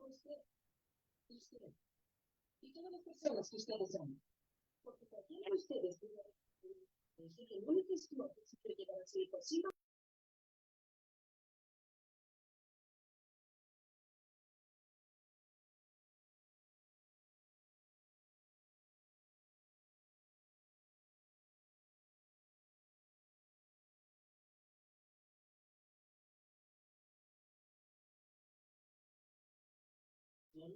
Usted, usted, y todas las personas que ustedes aman. Porque cualquiera de ustedes dice que el único esclavo que siempre llegar a ser posible. Ya.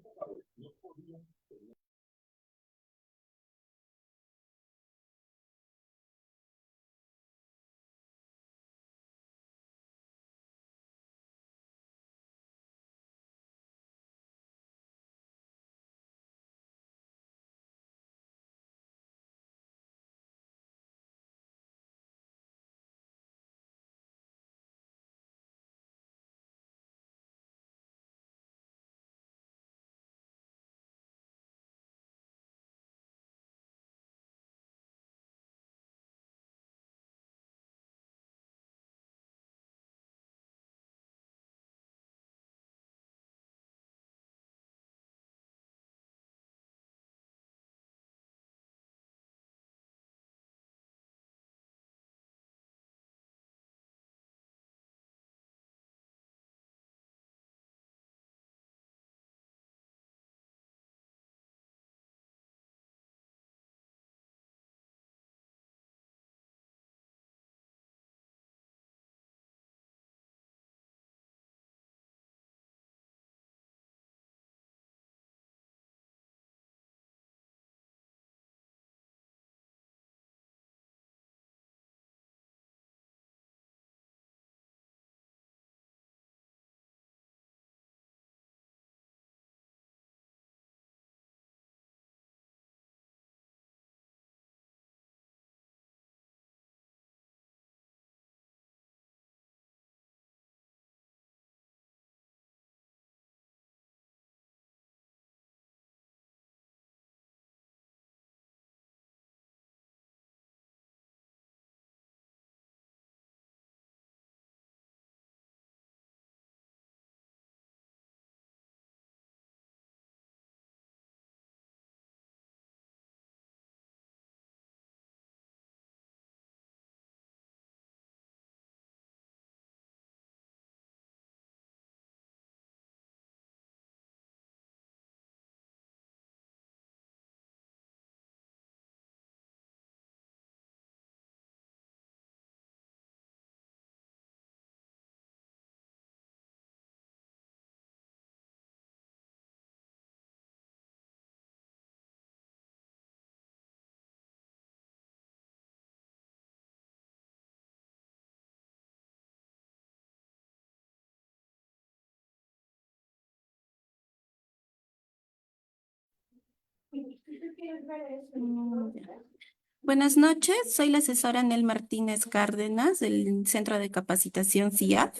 Buenas noches, soy la asesora Nel Martínez Cárdenas del Centro de Capacitación CIAP.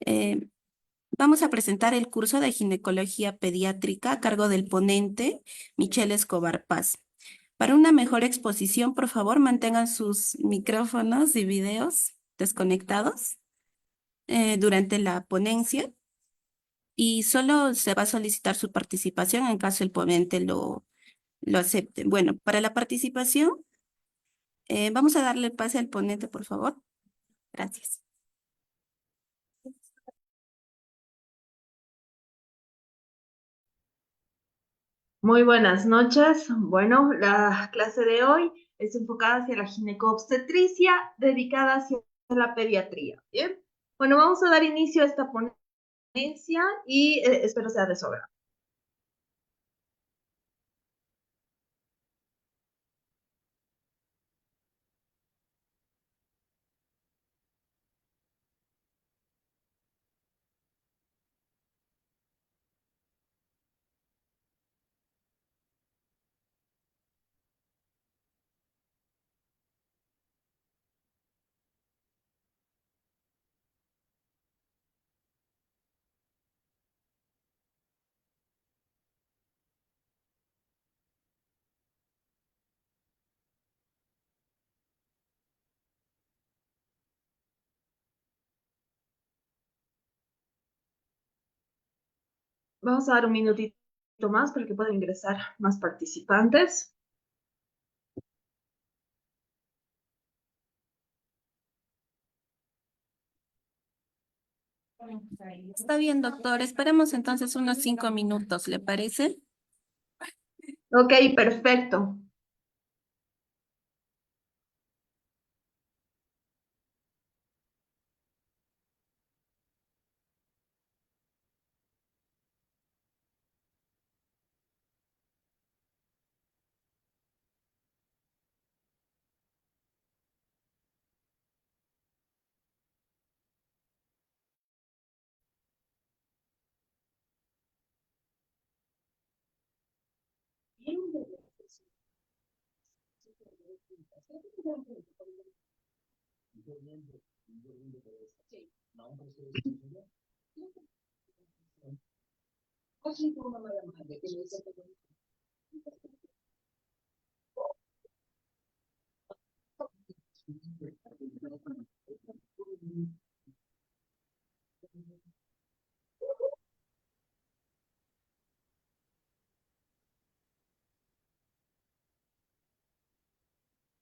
Eh, Vamos a presentar el curso de ginecología pediátrica a cargo del ponente Michelle Escobar Paz. Para una mejor exposición, por favor, mantengan sus micrófonos y videos desconectados durante la ponencia y solo se va a solicitar su participación en caso el ponente lo acepte. Bueno, para la participación, vamos a darle pase al ponente, por favor. Gracias. Muy buenas noches. Bueno, la clase de hoy es enfocada hacia la ginecobstetricia, dedicada hacia la pediatría. Bien, bueno, vamos a dar inicio a esta ponencia y espero sea de su agrado. Vamos a dar un minutito más para que puedan ingresar más participantes. Está bien, doctor. Esperemos entonces unos 5 minutos, ¿le parece? Ok, perfecto. Así como una mala madre que le dice que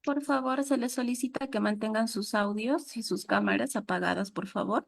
Por favor, se les solicita que mantengan sus audios y sus cámaras apagadas, por favor.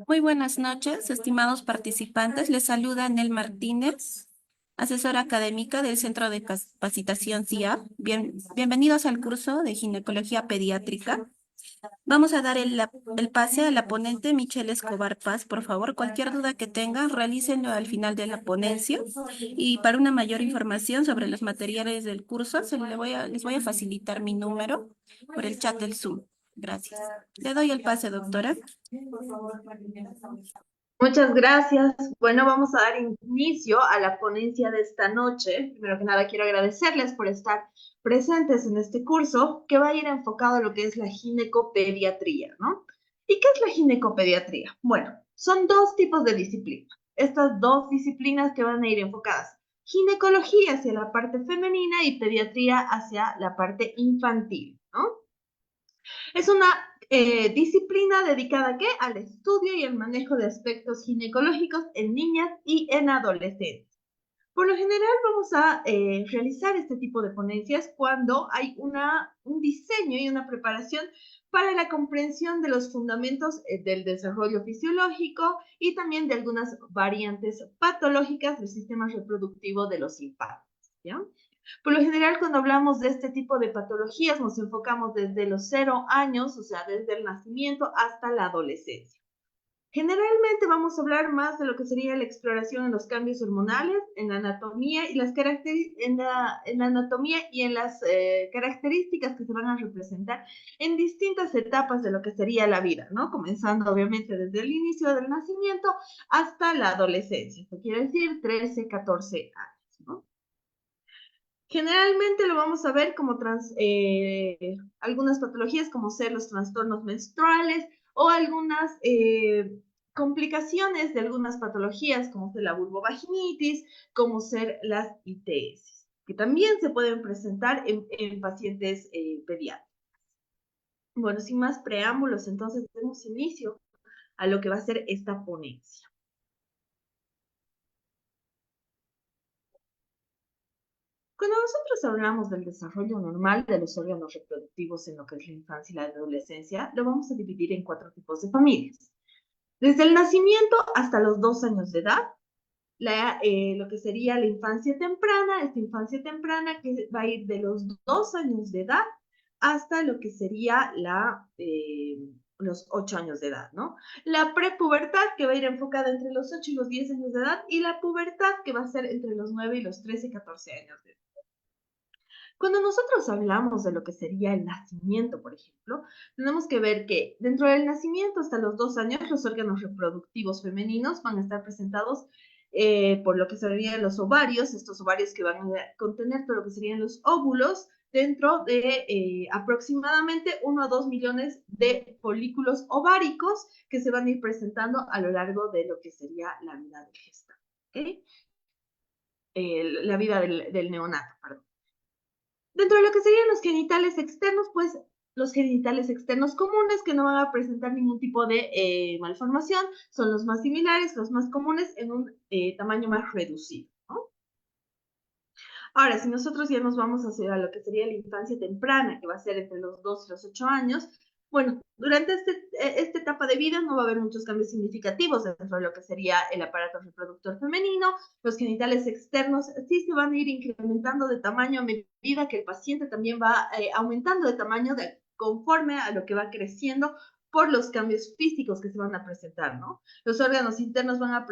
Muy buenas noches, estimados participantes. Les saluda Nel Martínez, asesora académica del Centro de Capacitación CIA. Bienvenidos al curso de Ginecología Pediátrica. Vamos a dar el pase a la ponente Michelle Escobar Paz. Por favor, cualquier duda que tengan, realícenlo al final de la ponencia. Y para una mayor información sobre los materiales del curso, les voy a facilitar mi número por el chat del Zoom. Gracias. Le doy el pase, doctora. Muchas gracias. Bueno, vamos a dar inicio a la ponencia de esta noche. Primero que nada, quiero agradecerles por estar presentes en este curso que va a ir enfocado a lo que es la ginecopediatría, ¿no? ¿Y qué es la ginecopediatría? Bueno, son dos tipos de disciplinas. Estas dos disciplinas que van a ir enfocadas. Ginecología hacia la parte femenina y pediatría hacia la parte infantil, ¿no? Es una disciplina dedicada ¿a qué? Al estudio y el manejo de aspectos ginecológicos en niñas y en adolescentes. Por lo general vamos a realizar este tipo de ponencias cuando hay un diseño y una preparación para la comprensión de los fundamentos del desarrollo fisiológico y también de algunas variantes patológicas del sistema reproductivo de los infantes, ¿ya? Por lo general, cuando hablamos de este tipo de patologías, nos enfocamos desde los 0 años, o sea, desde el nacimiento hasta la adolescencia. Generalmente vamos a hablar más de lo que sería la exploración en los cambios hormonales, en la anatomía y las características que se van a representar en distintas etapas de lo que sería la vida, ¿no? Comenzando obviamente desde el inicio del nacimiento hasta la adolescencia. Esto quiere decir 13, 14 años, ¿no? Generalmente lo vamos a ver como algunas patologías como ser los trastornos menstruales o algunas complicaciones de algunas patologías como ser la vulvovaginitis, como ser las ITS, que también se pueden presentar en pacientes pediátricos. Bueno, sin más preámbulos, entonces demos inicio a lo que va a ser esta ponencia. Cuando nosotros hablamos del desarrollo normal de los órganos reproductivos en lo que es la infancia y la adolescencia, lo vamos a dividir en 4 tipos de familias. Desde el nacimiento hasta los 2 años de edad, lo que sería la infancia temprana, esta infancia temprana que va a ir de los 2 años de edad hasta lo que sería los 8 años de edad, ¿no? La prepubertad, que va a ir enfocada entre los 8 y los 10 años de edad, y la pubertad, que va a ser entre los 9 y los 13, 14 años de edad. Cuando nosotros hablamos de lo que sería el nacimiento, por ejemplo, tenemos que ver que dentro del nacimiento hasta los 2 años, los órganos reproductivos femeninos van a estar presentados por lo que serían los ovarios, estos ovarios que van a contener todo lo que serían los óvulos, dentro de aproximadamente 1 a 2 millones de folículos ováricos que se van a ir presentando a lo largo de lo que sería la vida del gestante, ¿okay? La vida del neonato, perdón. Dentro de lo que serían los genitales externos, pues los genitales externos comunes que no van a presentar ningún tipo de malformación son los más similares, los más comunes en un tamaño más reducido, ¿no? Ahora, si nosotros ya nos vamos hacia lo que sería la infancia temprana, que va a ser entre los 2 y los 8 años, bueno, durante esta etapa de vida no va a haber muchos cambios significativos dentro de lo que sería el aparato reproductor femenino. Los genitales externos sí se van a ir incrementando de tamaño a medida que el paciente también va aumentando de tamaño conforme a lo que va creciendo por los cambios físicos que se van a presentar, ¿no? Los órganos internos van a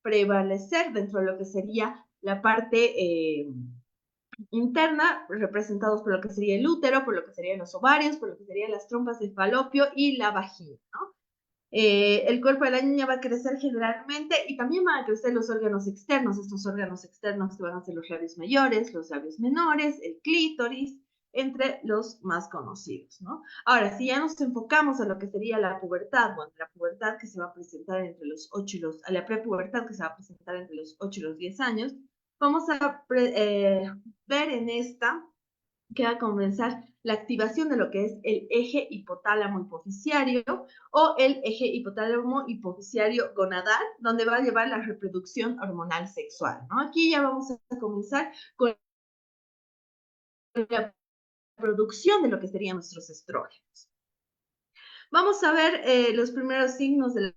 prevalecer dentro de lo que sería la parte interna, representados por lo que sería el útero, por lo que serían los ovarios, por lo que serían las trompas de falopio y la vagina, ¿no? El cuerpo de la niña va a crecer generalmente y también van a crecer los órganos externos, estos órganos externos que van a ser los labios mayores, los labios menores, el clítoris, entre los más conocidos, ¿no? Ahora, si ya nos enfocamos a lo que sería la pubertad, bueno, la pubertad que se va a presentar entre los 8 y la prepubertad que se va a presentar entre los 8 y los 10 años, vamos a ver en esta que va a comenzar la activación de lo que es el eje hipotálamo hipoficiario o el eje hipotálamo hipoficiario gonadal, donde va a llevar la reproducción hormonal sexual, ¿no? Aquí ya vamos a comenzar con la producción de lo que serían nuestros estrógenos. Vamos a ver los primeros signos de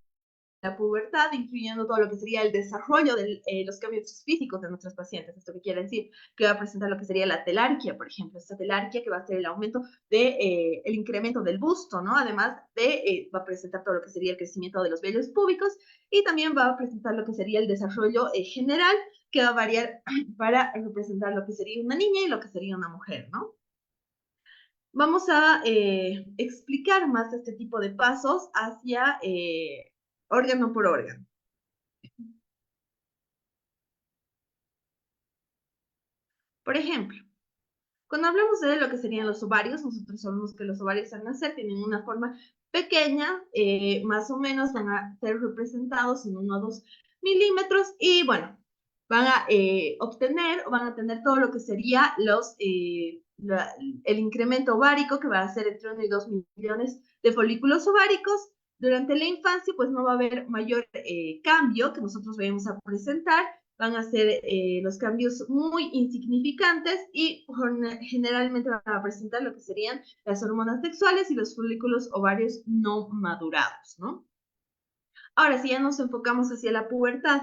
la pubertad, incluyendo todo lo que sería el desarrollo de los cambios físicos de nuestros pacientes. Esto que quiere decir que va a presentar lo que sería la telarquia, por ejemplo, esta telarquia que va a ser el aumento de el incremento del busto, ¿no? Además de, va a presentar todo lo que sería el crecimiento de los vellos púbicos y también va a presentar lo que sería el desarrollo general, que va a variar para representar lo que sería una niña y lo que sería una mujer, ¿no? Vamos a explicar más este tipo de pasos hacia órgano por órgano. Por ejemplo, cuando hablamos de lo que serían los ovarios, nosotros sabemos que los ovarios al nacer tienen una forma pequeña, más o menos van a ser representados en 1 o 2 milímetros y bueno, van a obtener o van a tener todo lo que sería el incremento ovárico que va a ser entre 1 y 2 millones de folículos ováricos. Durante la infancia pues no va a haber mayor cambio que nosotros vayamos a presentar, van a ser los cambios muy insignificantes y generalmente van a presentar lo que serían las hormonas sexuales y los folículos ovarios no madurados, ¿no? Ahora, si ya nos enfocamos hacia la pubertad,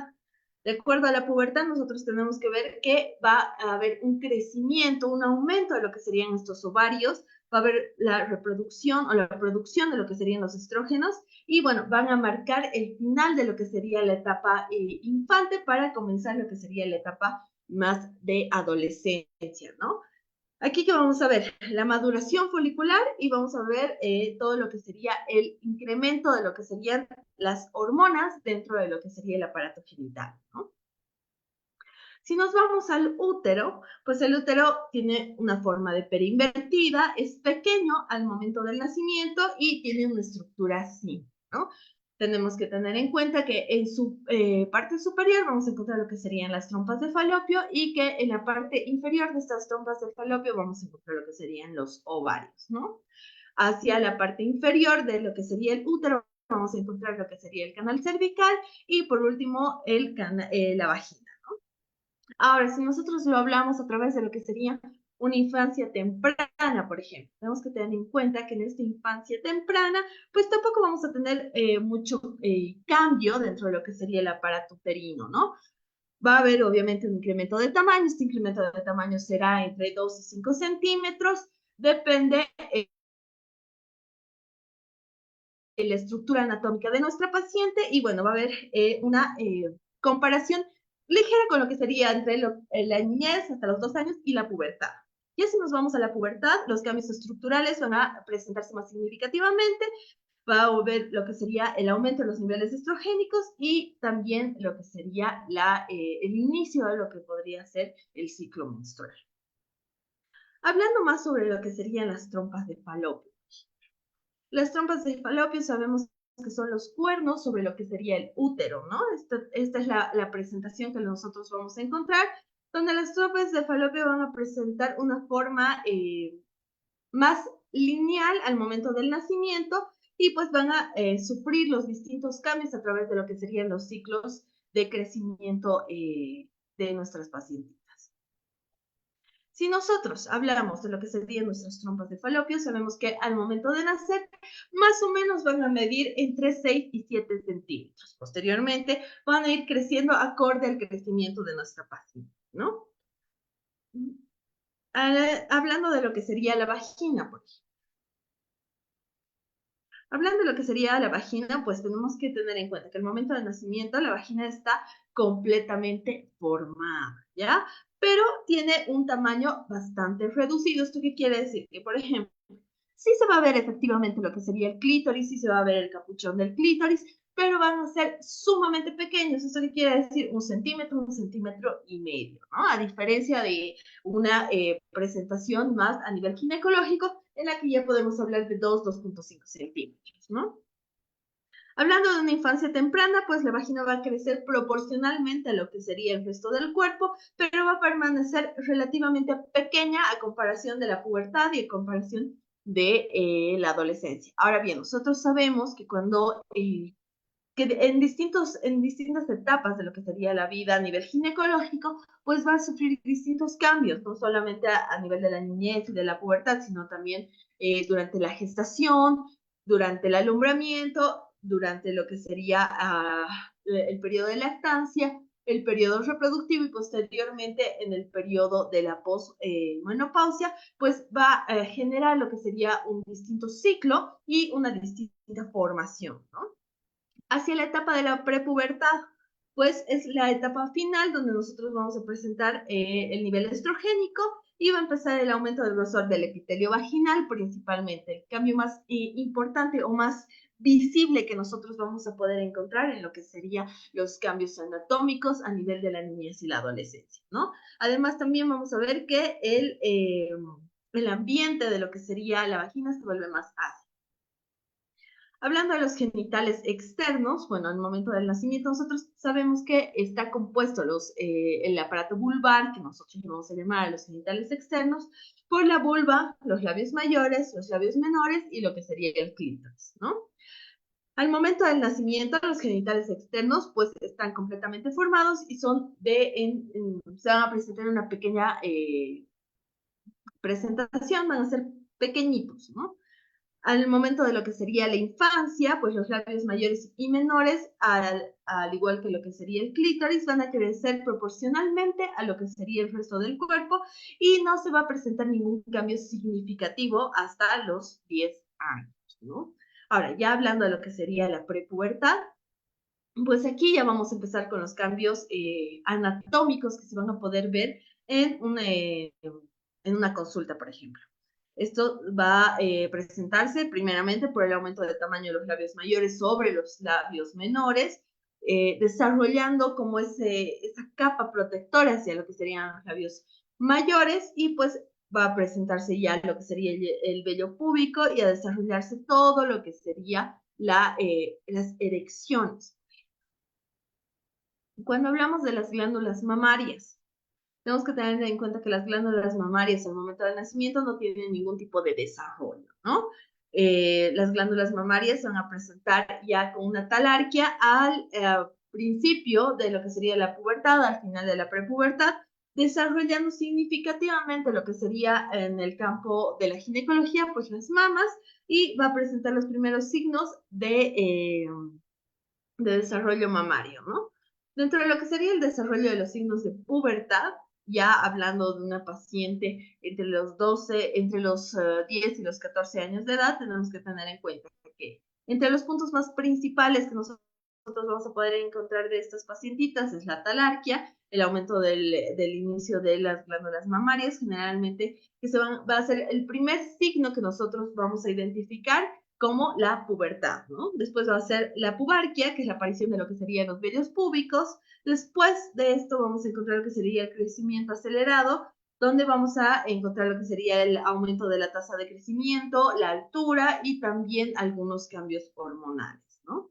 de acuerdo a la pubertad, nosotros tenemos que ver que va a haber un crecimiento, un aumento de lo que serían estos ovarios, va a haber la reproducción o la producción de lo que serían los estrógenos y bueno, van a marcar el final de lo que sería la etapa infante para comenzar lo que sería la etapa más de adolescencia, ¿no? Aquí que vamos a ver la maduración folicular y vamos a ver todo lo que sería el incremento de lo que serían las hormonas dentro de lo que sería el aparato genital, ¿no? Si nos vamos al útero, pues el útero tiene una forma de periinvertida, es pequeño al momento del nacimiento y tiene una estructura así, ¿no? Tenemos que tener en cuenta que en su parte superior vamos a encontrar lo que serían las trompas de falopio y que en la parte inferior de estas trompas de falopio vamos a encontrar lo que serían los ovarios, ¿no? Hacia la parte inferior de lo que sería el útero vamos a encontrar lo que sería el canal cervical y por último la vagina. Ahora, si nosotros lo hablamos a través de lo que sería una infancia temprana, por ejemplo, tenemos que tener en cuenta que en esta infancia temprana, pues tampoco vamos a tener mucho cambio dentro de lo que sería el aparato uterino, ¿no? Va a haber obviamente un incremento de tamaño, este incremento de tamaño será entre 2 y 5 centímetros, depende de la estructura anatómica de nuestra paciente y bueno, va a haber una comparación ligera con lo que sería entre la niñez hasta los 2 años y la pubertad. Y si nos vamos a la pubertad, los cambios estructurales van a presentarse más significativamente, va a haber lo que sería el aumento de los niveles estrogénicos y también lo que sería el inicio de lo que podría ser el ciclo menstrual. Hablando más sobre lo que serían las trompas de falopio. Las trompas de falopio sabemos que son los cuernos sobre lo que sería el útero, ¿no? Esta es la presentación que nosotros vamos a encontrar, donde las trompas de falopio van a presentar una forma más lineal al momento del nacimiento y pues van a sufrir los distintos cambios a través de lo que serían los ciclos de crecimiento de nuestras pacientitas. Si nosotros hablamos de lo que serían nuestras trompas de falopio, sabemos que al momento de nacer, más o menos van a medir entre 6 y 7 centímetros. Posteriormente, van a ir creciendo acorde al crecimiento de nuestra paciente, ¿no? Hablando de lo que sería la vagina, por ejemplo. Hablando de lo que sería la vagina, pues tenemos que tener en cuenta que al momento del nacimiento la vagina está completamente formada, ¿ya? Pero tiene un tamaño bastante reducido. ¿Esto qué quiere decir? Que, por ejemplo, sí se va a ver efectivamente lo que sería el clítoris, sí se va a ver el capuchón del clítoris, pero van a ser sumamente pequeños. ¿Esto qué quiere decir? 1 centímetro y medio, ¿no? A diferencia de una presentación más a nivel ginecológico, en la que ya podemos hablar de 2,5 centímetros, ¿no? Hablando de una infancia temprana, pues la vagina va a crecer proporcionalmente a lo que sería el resto del cuerpo, pero va a permanecer relativamente pequeña a comparación de la pubertad y a comparación de la adolescencia. Ahora bien, nosotros sabemos que en distintas etapas de lo que sería la vida a nivel ginecológico, pues va a sufrir distintos cambios, no solamente a nivel de la niñez y de la pubertad, sino también durante la gestación, durante el alumbramiento, durante lo que sería el periodo de lactancia, el periodo reproductivo y posteriormente en el periodo de la posmenopausia, pues va a generar lo que sería un distinto ciclo y una distinta formación, ¿no? Hacia la etapa de la prepubertad, pues es la etapa final donde nosotros vamos a presentar el nivel estrogénico y va a empezar el aumento del grosor del epitelio vaginal principalmente. El cambio más importante o más visible que nosotros vamos a poder encontrar en lo que serían los cambios anatómicos a nivel de la niñez y la adolescencia, ¿no? Además, también vamos a ver que el ambiente de lo que sería la vagina se vuelve más ácido. Hablando de los genitales externos, bueno, al momento del nacimiento nosotros sabemos que está compuesto el aparato vulvar, que nosotros vamos a llamar a los genitales externos, por la vulva, los labios mayores, los labios menores y lo que sería el clítoris, ¿no? Al momento del nacimiento, los genitales externos pues están completamente formados y se van a presentar una pequeña presentación, van a ser pequeñitos, ¿no? Al momento de lo que sería la infancia, pues los labios mayores y menores, al igual que lo que sería el clítoris, van a crecer proporcionalmente a lo que sería el resto del cuerpo y no se va a presentar ningún cambio significativo hasta los 10 años, ¿no? Ahora, ya hablando de lo que sería la prepubertad, pues aquí ya vamos a empezar con los cambios anatómicos que se van a poder ver en una consulta, por ejemplo. Esto va a presentarse primeramente por el aumento de tamaño de los labios mayores sobre los labios menores, desarrollando como esa capa protectora hacia lo que serían los labios mayores y pues va a presentarse ya lo que sería el vello púbico y a desarrollarse todo lo que sería las erecciones. Cuando hablamos de las glándulas mamarias, tenemos que tener en cuenta que las glándulas mamarias al momento del nacimiento no tienen ningún tipo de desarrollo, ¿no? Las glándulas mamarias se van a presentar ya con una talarquía al principio de lo que sería la pubertad, al final de la prepubertad, desarrollando significativamente lo que sería en el campo de la ginecología, pues las mamas, y va a presentar los primeros signos de desarrollo mamario, ¿no? Dentro de lo que sería el desarrollo de los signos de pubertad, ya hablando de una paciente entre los 10 y los 14 años de edad, tenemos que tener en cuenta que entre los puntos más principales que nosotros vamos a poder encontrar de estas pacientitas es la talarquia, el aumento del inicio de las glándulas mamarias, generalmente va a ser el primer signo que nosotros vamos a identificar como la pubertad, ¿no? Después va a ser la pubarquia, que es la aparición de lo que serían los vellos púbicos. Después de esto vamos a encontrar lo que sería el crecimiento acelerado, donde vamos a encontrar lo que sería el aumento de la tasa de crecimiento, la altura y también algunos cambios hormonales, ¿no?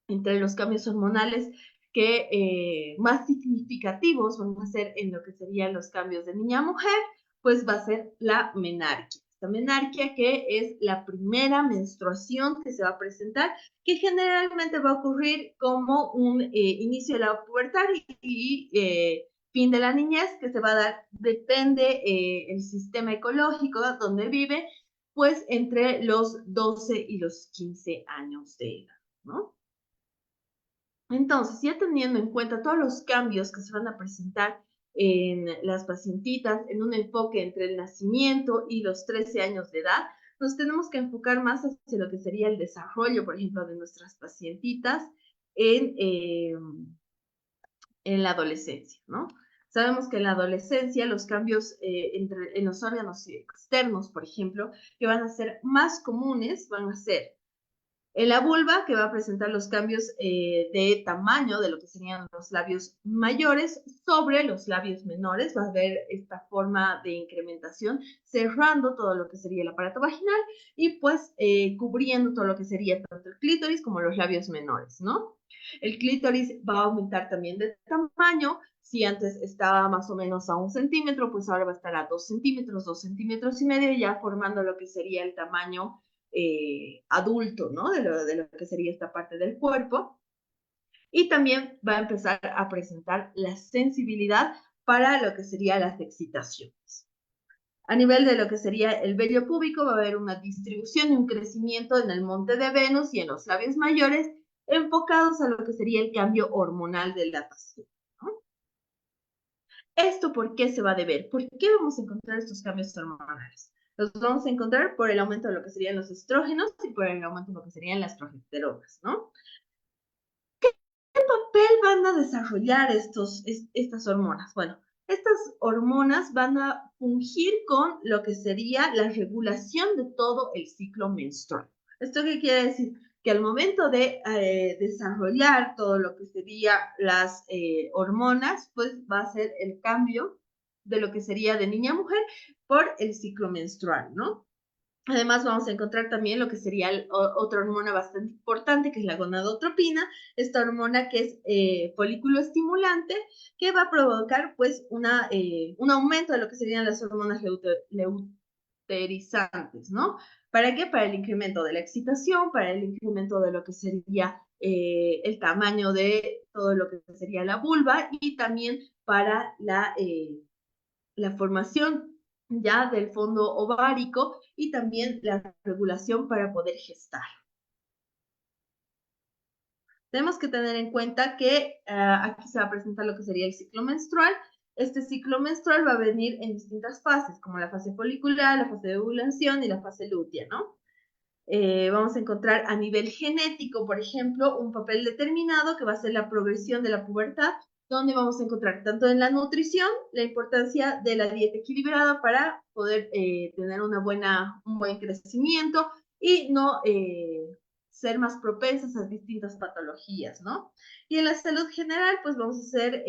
Entre los cambios hormonales que más significativos van a ser en lo que serían los cambios de niña a mujer, pues va a ser la menarquia. Esta menarquia que es la primera menstruación que se va a presentar, que generalmente va a ocurrir como un inicio de la pubertad y fin de la niñez, que se va a dar, depende el sistema ecológico donde vive, pues entre los 12 y los 15 años de edad, ¿no? Entonces, ya teniendo en cuenta todos los cambios que se van a presentar en las pacientitas, en un enfoque entre el nacimiento y los 13 años de edad, nos tenemos que enfocar más hacia lo que sería el desarrollo, por ejemplo, de nuestras pacientitas en la adolescencia, ¿no? Sabemos que en la adolescencia los cambios en los órganos externos, por ejemplo, que van a ser más comunes, van a ser en la vulva, que va a presentar los cambios de tamaño de lo que serían los labios mayores sobre los labios menores, va a haber esta forma de incrementación, cerrando todo lo que sería el aparato vaginal y pues cubriendo todo lo que sería tanto el clítoris como los labios menores, ¿no? El clítoris va a aumentar también de tamaño. Si antes estaba más o menos a 1 centímetro, pues ahora va a estar a 2 centímetros, 2 centímetros y medio, ya formando lo que sería el tamaño adulto, ¿no? De lo que sería esta parte del cuerpo. Y también va a empezar a presentar la sensibilidad para lo que serían las excitaciones. A nivel de lo que sería el vello púbico, va a haber una distribución y un crecimiento en el monte de Venus y en los labios mayores, enfocados a lo que sería el cambio hormonal de la paciente, ¿no? ¿Esto por qué se va a deber? ¿Por qué vamos a encontrar estos cambios hormonales? Los vamos a encontrar por el aumento de lo que serían los estrógenos y por el aumento de lo que serían las progesteronas, ¿no? ¿Qué papel van a desarrollar estas hormonas? Bueno, estas hormonas van a fungir con lo que sería la regulación de todo el ciclo menstrual. ¿Esto qué quiere decir? Que al momento de desarrollar todo lo que sería las hormonas, pues va a ser el cambio de lo que sería de niña a mujer por el ciclo menstrual, ¿no? Además, vamos a encontrar también lo que sería otra hormona bastante importante, que es la gonadotropina, esta hormona que es folículo estimulante, que va a provocar pues un aumento de lo que serían las hormonas luteinizantes, ¿no? ¿Para qué? Para el incremento de la excitación, para el incremento de lo que sería el tamaño de todo lo que sería la vulva y también para la formación ya del fondo ovárico y también la regulación para poder gestar. Tenemos que tener en cuenta que aquí se va a presentar lo que sería el ciclo menstrual. Este ciclo menstrual va a venir en distintas fases, como la fase folicular, la fase de ovulación y la fase lútea, ¿no? Vamos a encontrar a nivel genético, por ejemplo, un papel determinado que va a ser la progresión de la pubertad, donde vamos a encontrar tanto en la nutrición la importancia de la dieta equilibrada para poder tener un buen crecimiento y no ser más propensas a distintas patologías, ¿no? Y en la salud general, pues vamos a hacer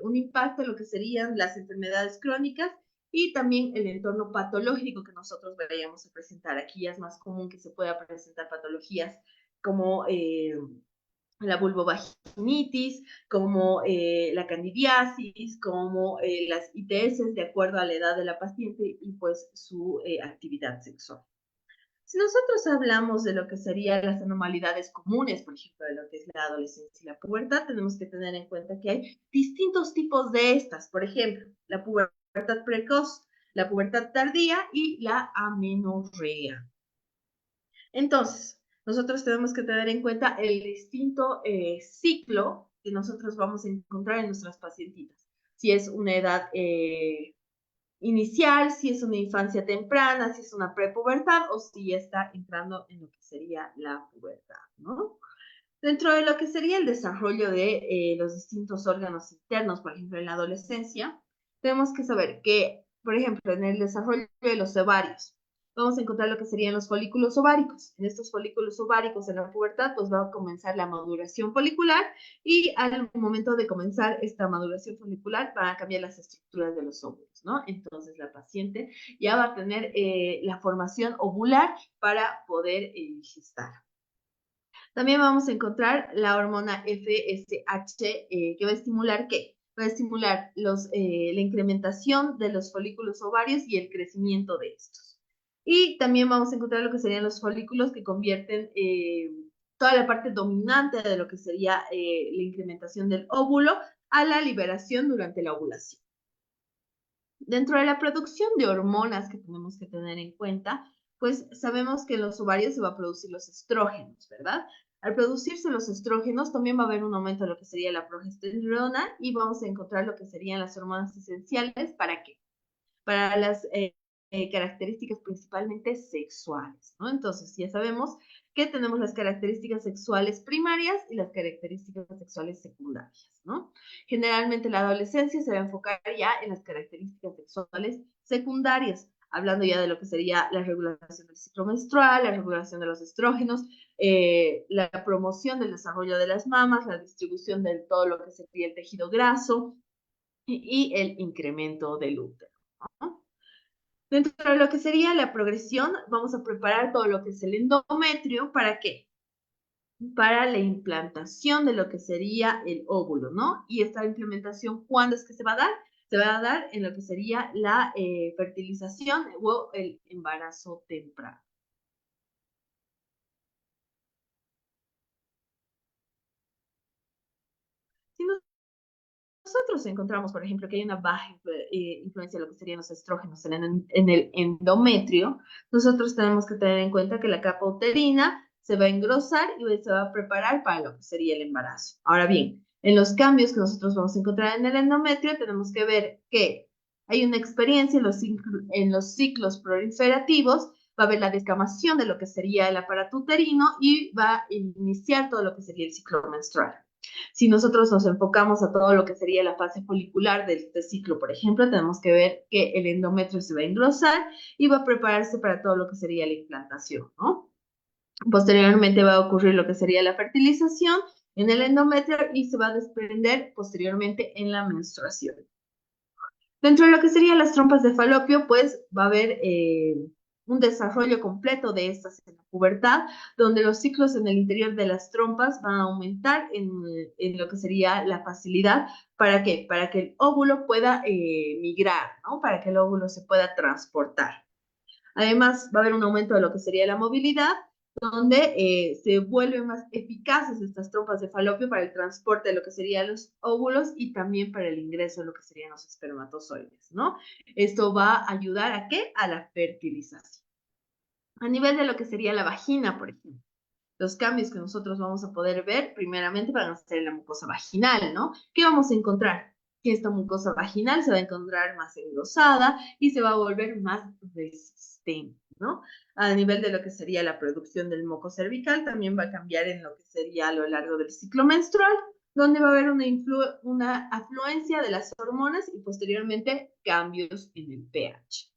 un impacto en lo que serían las enfermedades crónicas y también el entorno patológico que nosotros vayamos a presentar. Aquí ya es más común que se pueda presentar patologías como la vulvovaginitis, como la candidiasis, como las ITS, de acuerdo a la edad de la paciente y pues su actividad sexual. Si nosotros hablamos de lo que serían las anormalidades comunes, por ejemplo, de lo que es la adolescencia y la pubertad, tenemos que tener en cuenta que hay distintos tipos de estas. Por ejemplo, la pubertad precoz, la pubertad tardía y la amenorrea. Entonces, nosotros tenemos que tener en cuenta el distinto ciclo que nosotros vamos a encontrar en nuestras pacientitas. si es una edad inicial, si es una infancia temprana, si es una prepubertad o si ya está entrando en lo que sería la pubertad, ¿no? Dentro de lo que sería el desarrollo de los distintos órganos internos, por ejemplo, en la adolescencia, tenemos que saber que, por ejemplo, en el desarrollo de los ovarios, vamos a encontrar lo que serían los folículos ováricos. En estos folículos ováricos en la pubertad, pues va a comenzar la maduración folicular y al momento de comenzar esta maduración folicular van a cambiar las estructuras de los óvulos, ¿no? Entonces la paciente ya va a tener la formación ovular para poder gestar. También vamos a encontrar la hormona FSH, que va a estimular ¿qué? Va a estimular la incrementación de los folículos ovarios y el crecimiento de estos. Y también vamos a encontrar lo que serían los folículos que convierten toda la parte dominante de lo que sería la incrementación del óvulo a la liberación durante la ovulación. Dentro de la producción de hormonas que tenemos que tener en cuenta, pues sabemos que en los ovarios se va a producir los estrógenos, ¿verdad? Al producirse los estrógenos también va a haber un aumento de lo que sería la progesterona y vamos a encontrar lo que serían las hormonas esenciales. ¿Para qué? Para las características principalmente sexuales, ¿no? Entonces ya sabemos que tenemos las características sexuales primarias y las características sexuales secundarias, ¿no? Generalmente la adolescencia se va a enfocar ya en las características sexuales secundarias, hablando ya de lo que sería la regulación del ciclo menstrual, la regulación de los estrógenos, la promoción del desarrollo de las mamas, la distribución de todo lo que sería el tejido graso y el incremento del útero, ¿no? Dentro de lo que sería la progresión, vamos a preparar todo lo que es el endometrio. ¿Para qué? Para la implantación de lo que sería el óvulo, ¿no? Y esta implementación, ¿cuándo es que se va a dar? Se va a dar en lo que sería la fertilización o el embarazo temprano. Si nosotros encontramos, por ejemplo, que hay una baja influencia de lo que serían los estrógenos en el endometrio, nosotros tenemos que tener en cuenta que la capa uterina se va a engrosar y se va a preparar para lo que sería el embarazo. Ahora bien, en los cambios que nosotros vamos a encontrar en el endometrio, tenemos que ver que hay una experiencia en los ciclos proliferativos, va a haber la descamación de lo que sería el aparato uterino y va a iniciar todo lo que sería el ciclo menstrual. Si nosotros nos enfocamos a todo lo que sería la fase folicular de este ciclo, por ejemplo, tenemos que ver que el endometrio se va a engrosar y va a prepararse para todo lo que sería la implantación, ¿no? Posteriormente va a ocurrir lo que sería la fertilización en el endometrio y se va a desprender posteriormente en la menstruación. Dentro de lo que serían las trompas de falopio, pues va a haber un desarrollo completo de estas en la pubertad, donde los ciclos en el interior de las trompas van a aumentar en lo que sería la facilidad. ¿Para qué? Para que el óvulo pueda migrar, ¿no? Para que el óvulo se pueda transportar. Además, va a haber un aumento de lo que sería la movilidad, donde se vuelven más eficaces estas trompas de falopio para el transporte de lo que serían los óvulos y también para el ingreso de lo que serían los espermatozoides, ¿no? Esto va a ayudar ¿a qué? A la fertilización. A nivel de lo que sería la vagina, por ejemplo, los cambios que nosotros vamos a poder ver, primeramente van a ser en la mucosa vaginal, ¿no? ¿Qué vamos a encontrar? Que esta mucosa vaginal se va a encontrar más engrosada y se va a volver más resistente, ¿no? A nivel de lo que sería la producción del moco cervical, también va a cambiar en lo que sería a lo largo del ciclo menstrual, donde va a haber una afluencia de las hormonas y posteriormente cambios en el pH.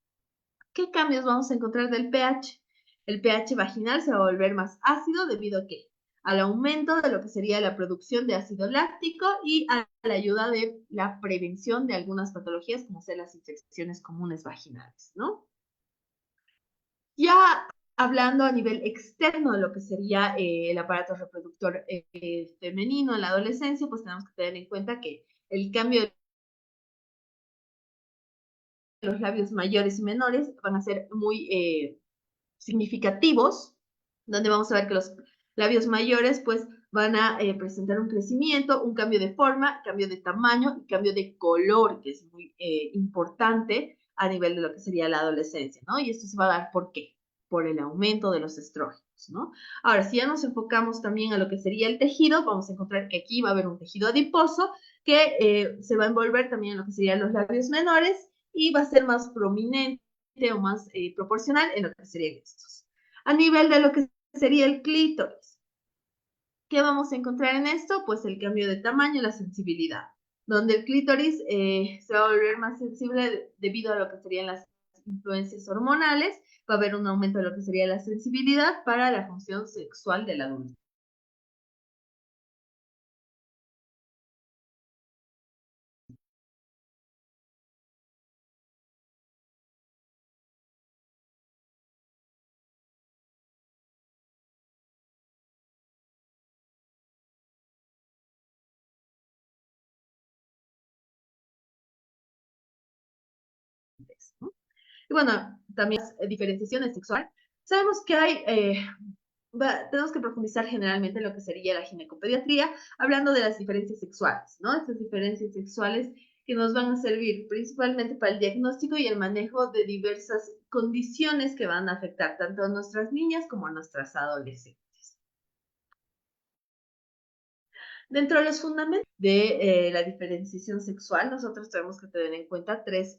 ¿Qué cambios vamos a encontrar del pH? El pH vaginal se va a volver más ácido debido a ¿qué? Al aumento de lo que sería la producción de ácido láctico y a la ayuda de la prevención de algunas patologías como ser las infecciones comunes vaginales, ¿no? Ya hablando a nivel externo de lo que sería el aparato reproductor femenino en la adolescencia, pues tenemos que tener en cuenta que el cambio de los labios mayores y menores van a ser muy significativos, donde vamos a ver que los labios mayores pues van a presentar un crecimiento, un cambio de forma, cambio de tamaño y cambio de color, que es muy importante a nivel de lo que sería la adolescencia, ¿no? Y esto se va a dar ¿por qué? por el aumento de los estrógenos, ¿no? Ahora, si ya nos enfocamos también a lo que sería el tejido, vamos a encontrar que aquí va a haber un tejido adiposo que se va a envolver también en lo que serían los labios menores y va a ser más prominente o más proporcional en lo que serían estos. A nivel de lo que sería el clítoris, ¿qué vamos a encontrar en esto? Pues el cambio de tamaño y la sensibilidad, donde el clítoris se va a volver más sensible debido a lo que serían las influencias hormonales, va a haber un aumento de lo que sería la sensibilidad para la función sexual del adulto. ¿No? Y bueno, también diferenciaciones sexuales. Sabemos que hay, tenemos que profundizar generalmente en lo que sería la ginecopediatría, hablando de las diferencias sexuales, ¿no? Estas diferencias sexuales que nos van a servir principalmente para el diagnóstico y el manejo de diversas condiciones que van a afectar tanto a nuestras niñas como a nuestras adolescentes. Dentro de los fundamentos de la diferenciación sexual, nosotros tenemos que tener en cuenta tres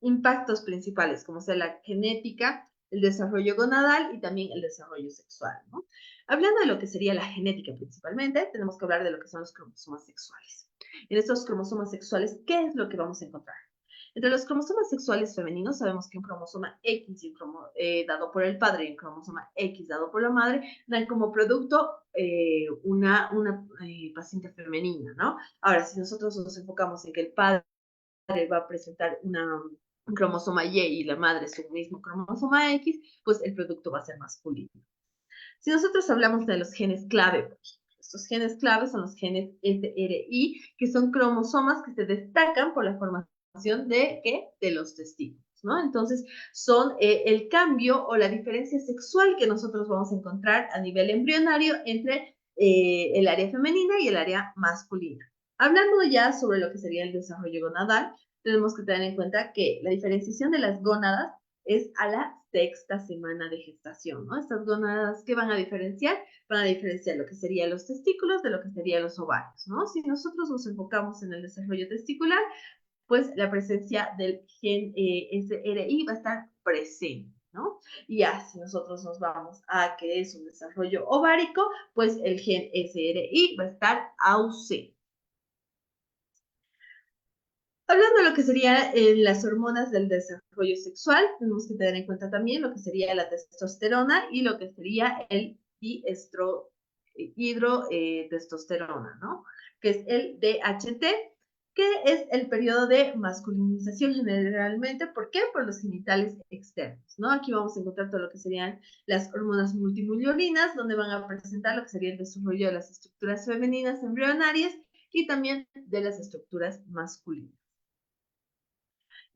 impactos principales, como sea la genética, el desarrollo gonadal y también el desarrollo sexual, ¿no? Hablando de lo que sería la genética principalmente, tenemos que hablar de lo que son los cromosomas sexuales. En estos cromosomas sexuales, ¿qué es lo que vamos a encontrar? Entre los cromosomas sexuales femeninos sabemos que un cromosoma X dado por el padre y un cromosoma X dado por la madre dan como producto una paciente femenina, ¿no? Ahora, si nosotros nos enfocamos en que el padre va a presentar un cromosoma Y y la madre su mismo cromosoma X, pues el producto va a ser masculino. Si nosotros hablamos de los genes clave, por ejemplo, estos genes clave son los genes SRI, que son cromosomas que se destacan por la formación de, ¿qué? De los testículos, ¿no? Entonces, son el cambio o la diferencia sexual que nosotros vamos a encontrar a nivel embrionario entre el área femenina y el área masculina. Hablando ya sobre lo que sería el desarrollo gonadal, tenemos que tener en cuenta que la diferenciación de las gónadas es a la sexta semana de gestación, ¿no? Estas gónadas, ¿qué van a diferenciar? Van a diferenciar lo que serían los testículos de lo que serían los ovarios, ¿no? Si nosotros nos enfocamos en el desarrollo testicular, pues la presencia del gen SRI va a estar presente, ¿no? Y ya, si nosotros nos vamos a que es un desarrollo ovárico, pues el gen SRI va a estar ausente. Hablando de lo que serían las hormonas del desarrollo sexual, tenemos que tener en cuenta también lo que sería la testosterona y lo que sería el hidrotestosterona, ¿no? Que es el DHT, que es el periodo de masculinización generalmente. ¿Por qué? Por los genitales externos, ¿no? Aquí vamos a encontrar todo lo que serían las hormonas multimillorinas, donde van a presentar lo que sería el desarrollo de las estructuras femeninas embrionarias y también de las estructuras masculinas.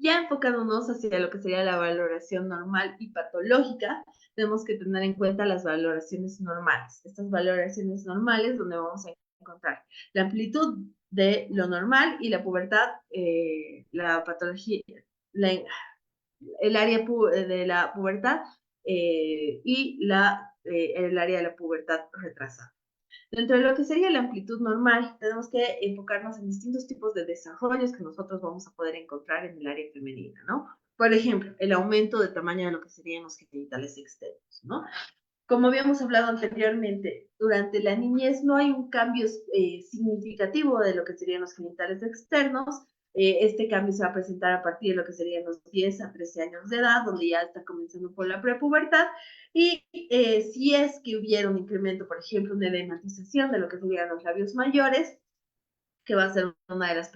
Ya enfocándonos hacia lo que sería la valoración normal y patológica, tenemos que tener en cuenta las valoraciones normales. Estas valoraciones normales donde vamos a encontrar la amplitud de lo normal y la pubertad, la patología, el área de la pubertad y el área de la pubertad retrasada. Dentro de lo que sería la amplitud normal, tenemos que enfocarnos en distintos tipos de desarrollos que nosotros vamos a poder encontrar en el área femenina, ¿no? Por ejemplo, el aumento de tamaño de lo que serían los genitales externos, ¿no? Como habíamos hablado anteriormente, durante la niñez no hay un cambio significativo de lo que serían los genitales externos. Este cambio se va a presentar a partir de lo que serían los 10 a 13 años de edad, donde ya está comenzando por la prepubertad. Y si es que hubiera un incremento, por ejemplo, una edematización de lo que serían los labios mayores, que va a ser una de las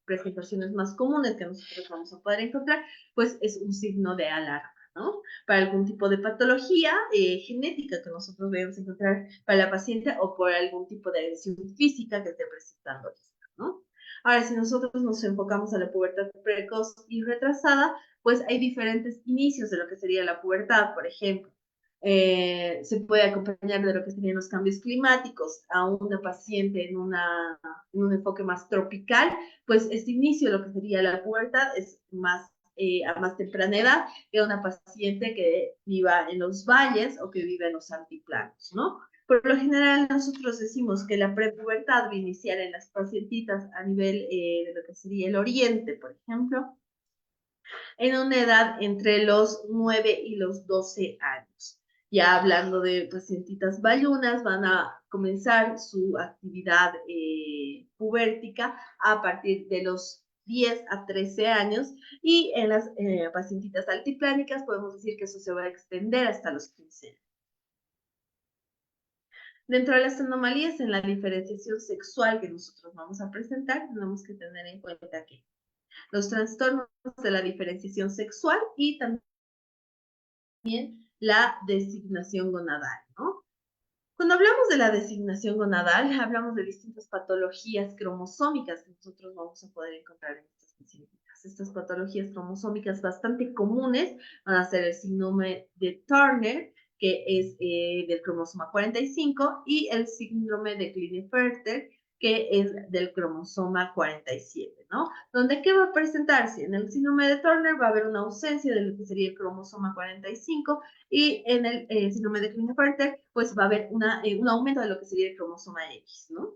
presentaciones más comunes que nosotros vamos a poder encontrar, pues es un signo de alarma, ¿no? Para algún tipo de patología genética que nosotros vayamos a encontrar para la paciente o por algún tipo de agresión física que esté presentando, ¿no? Ahora, si nosotros nos enfocamos a la pubertad precoz y retrasada, pues hay diferentes inicios de lo que sería la pubertad, por ejemplo. Se puede acompañar de lo que serían los cambios climáticos a una paciente en un enfoque más tropical, pues este inicio de lo que sería la pubertad es más a más temprana edad que una paciente que viva en los valles o que vive en los altiplanos, ¿no? Por lo general, nosotros decimos que la prepubertad va a iniciar en las pacientitas a nivel de lo que sería el oriente, por ejemplo, en una edad entre los 9 y los 12 años. Ya hablando de pacientitas bayunas, van a comenzar su actividad pubértica a partir de los 10 a 13 años y en las pacientitas altiplánicas podemos decir que eso se va a extender hasta los 15 años. Dentro de las anomalías en la diferenciación sexual que nosotros vamos a presentar, tenemos que tener en cuenta que los trastornos de la diferenciación sexual y también la designación gonadal, ¿no? Cuando hablamos de la designación gonadal, hablamos de distintas patologías cromosómicas que nosotros vamos a poder encontrar en estas pacientes. Estas patologías cromosómicas bastante comunes van a ser el síndrome de Turner, que es del cromosoma 45, y el síndrome de Klinefelter, que es del cromosoma 47, ¿no? Donde, ¿qué va a presentarse? En el síndrome de Turner va a haber una ausencia de lo que sería el cromosoma 45 y en el síndrome de Klinefelter, pues va a haber un aumento de lo que sería el cromosoma X, ¿no?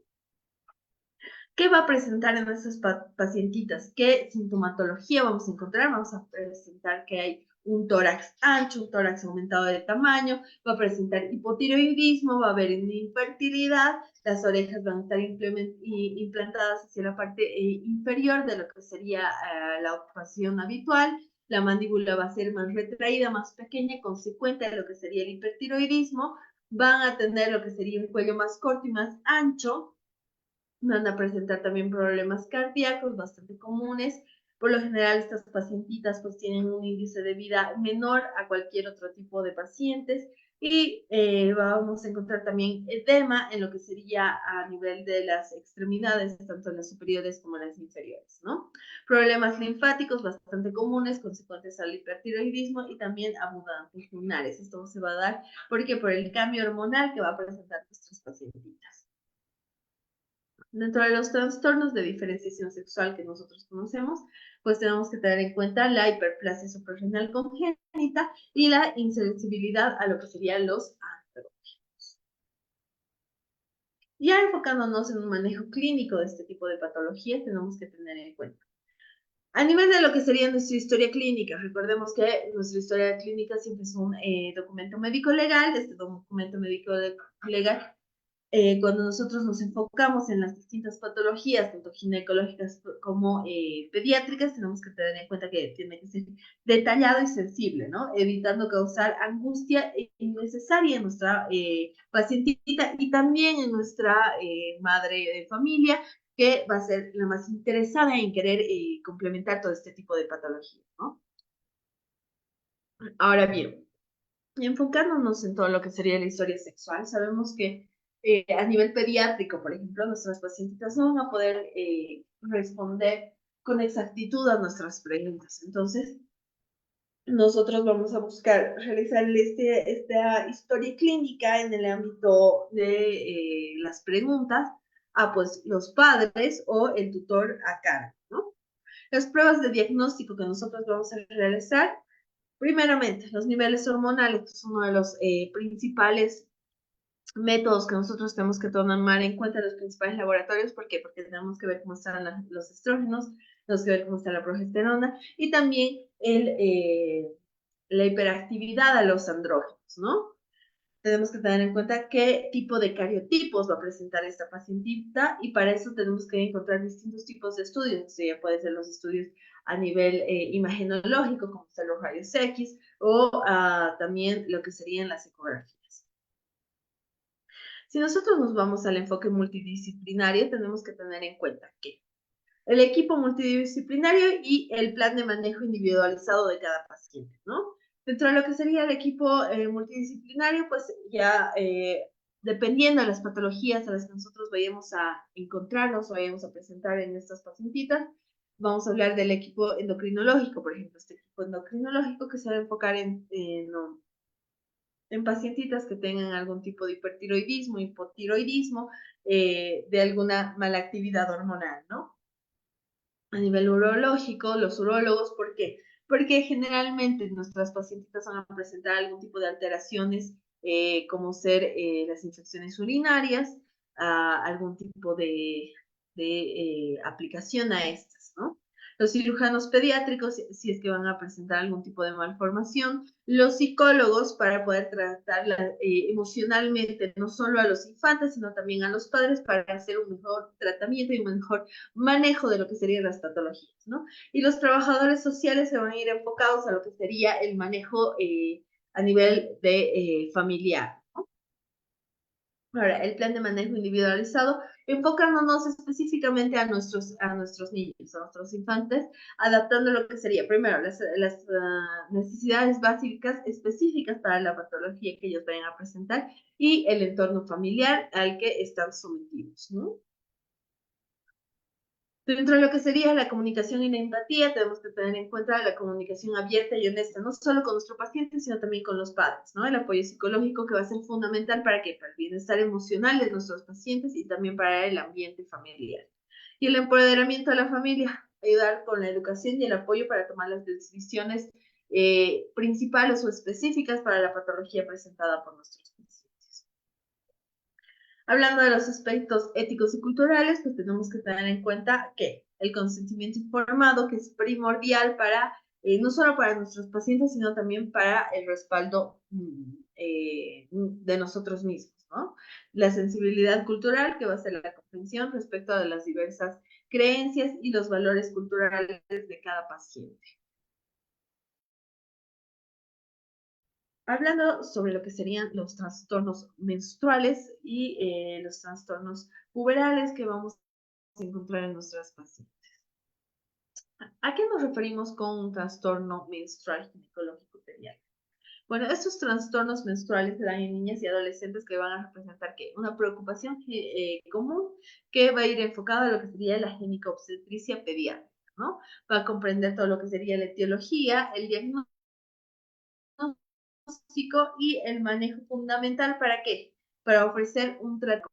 ¿Qué va a presentar en estas pacientitas? ¿Qué sintomatología vamos a encontrar? Vamos a presentar que hay un tórax ancho, un tórax aumentado de tamaño, va a presentar hipotiroidismo, va a haber una infertilidad, las orejas van a estar implantadas hacia la parte inferior de lo que sería la ocupación habitual, la mandíbula va a ser más retraída, más pequeña, consecuente de lo que sería el hipertiroidismo, van a tener lo que sería un cuello más corto y más ancho, van a presentar también problemas cardíacos bastante comunes. Por lo general, estas pacientitas pues tienen un índice de vida menor a cualquier otro tipo de pacientes y vamos a encontrar también edema en lo que sería a nivel de las extremidades, tanto las superiores como las inferiores, ¿no? Problemas linfáticos bastante comunes, consecuentes al hipertiroidismo y también abundantes lunares. Esto se va a dar porque por el cambio hormonal que va a presentar nuestras pacientitas. Dentro de los trastornos de diferenciación sexual que nosotros conocemos, pues tenemos que tener en cuenta la hiperplasia suprarrenal congénita y la insensibilidad a lo que serían los andrógenos. Ya enfocándonos en un manejo clínico de este tipo de patologías, tenemos que tener en cuenta. A nivel de lo que sería nuestra historia clínica, recordemos que nuestra historia clínica siempre es un documento médico legal. Este documento médico legal, cuando nosotros nos enfocamos en las distintas patologías, tanto ginecológicas como pediátricas, tenemos que tener en cuenta que tiene que ser detallado y sensible, ¿no? Evitando causar angustia innecesaria en nuestra pacientita y también en nuestra madre de familia, que va a ser la más interesada en querer complementar todo este tipo de patologías, ¿no? Ahora bien, enfocándonos en todo lo que sería la historia sexual, sabemos que a nivel pediátrico, por ejemplo, nuestras pacientitas no van a poder responder con exactitud a nuestras preguntas. Entonces, nosotros vamos a buscar realizar esta historia clínica en el ámbito de las preguntas a pues, los padres o el tutor a cargo, ¿no? Las pruebas de diagnóstico que nosotros vamos a realizar, primeramente, los niveles hormonales, que es uno de los principales métodos que nosotros tenemos que tomar en cuenta, los principales laboratorios. ¿Por qué? Porque tenemos que ver cómo están los estrógenos, tenemos que ver cómo está la progesterona y también la hiperactividad a los andrógenos, ¿no? Tenemos que tener en cuenta qué tipo de cariotipos va a presentar esta pacientita y para eso tenemos que encontrar distintos tipos de estudios. O sea, pueden ser los estudios a nivel imagenológico, como son los rayos X, o también lo que serían las ecografías. Si nosotros nos vamos al enfoque multidisciplinario, tenemos que tener en cuenta que el equipo multidisciplinario y el plan de manejo individualizado de cada paciente, ¿no? Dentro de lo que sería el equipo multidisciplinario, pues ya dependiendo de las patologías a las que nosotros vayamos a encontrarnos o vayamos a presentar en estas pacientitas, vamos a hablar del equipo endocrinológico, por ejemplo, este equipo endocrinológico que se va a enfocar en pacientitas que tengan algún tipo de hipertiroidismo, hipotiroidismo, de alguna mala actividad hormonal, ¿no? A nivel urológico, los urólogos, ¿por qué? porque generalmente nuestras pacientitas van a presentar algún tipo de alteraciones, como ser las infecciones urinarias, algún tipo de aplicación a estas, ¿no? Los cirujanos pediátricos, si es que van a presentar algún tipo de malformación, los psicólogos para poder tratar emocionalmente no solo a los infantes, sino también a los padres para hacer un mejor tratamiento y un mejor manejo de lo que serían las patologías, ¿no? Y los trabajadores sociales se van a ir enfocados a lo que sería el manejo a nivel de familiar. Ahora, el plan de manejo individualizado, enfocándonos específicamente a nuestros niños, a nuestros infantes, adaptando lo que sería, primero, las necesidades básicas específicas para la patología que ellos vayan a presentar y el entorno familiar al que están sometidos, ¿no? Dentro de lo que sería la comunicación y la empatía, tenemos que tener en cuenta la comunicación abierta y honesta, no solo con nuestro paciente, sino también con los padres, ¿no? El apoyo psicológico que va a ser fundamental para que para el bienestar emocional de nuestros pacientes y también para el ambiente familiar. Y el empoderamiento de la familia, ayudar con la educación y el apoyo para tomar las decisiones principales o específicas para la patología presentada por nuestros pacientes. Hablando de los aspectos éticos y culturales, pues tenemos que tener en cuenta que el consentimiento informado, que es primordial para, no solo para nuestros pacientes, sino también para el respaldo de nosotros mismos, ¿no? La sensibilidad cultural, que va a ser la comprensión respecto a las diversas creencias y los valores culturales de cada paciente. Hablando sobre lo que serían los trastornos menstruales y los trastornos puberales que vamos a encontrar en nuestras pacientes. ¿A qué nos referimos con un trastorno menstrual ginecológico pediátrico? Bueno, estos trastornos menstruales se dan en niñas y adolescentes que van a representar ¿qué? Una preocupación común que va a ir enfocada a lo que sería la ginecobstetricia pediátrica, ¿no? Va a comprender todo lo que sería la etiología, el diagnóstico y el manejo fundamental ¿para qué? Para ofrecer un tratamiento.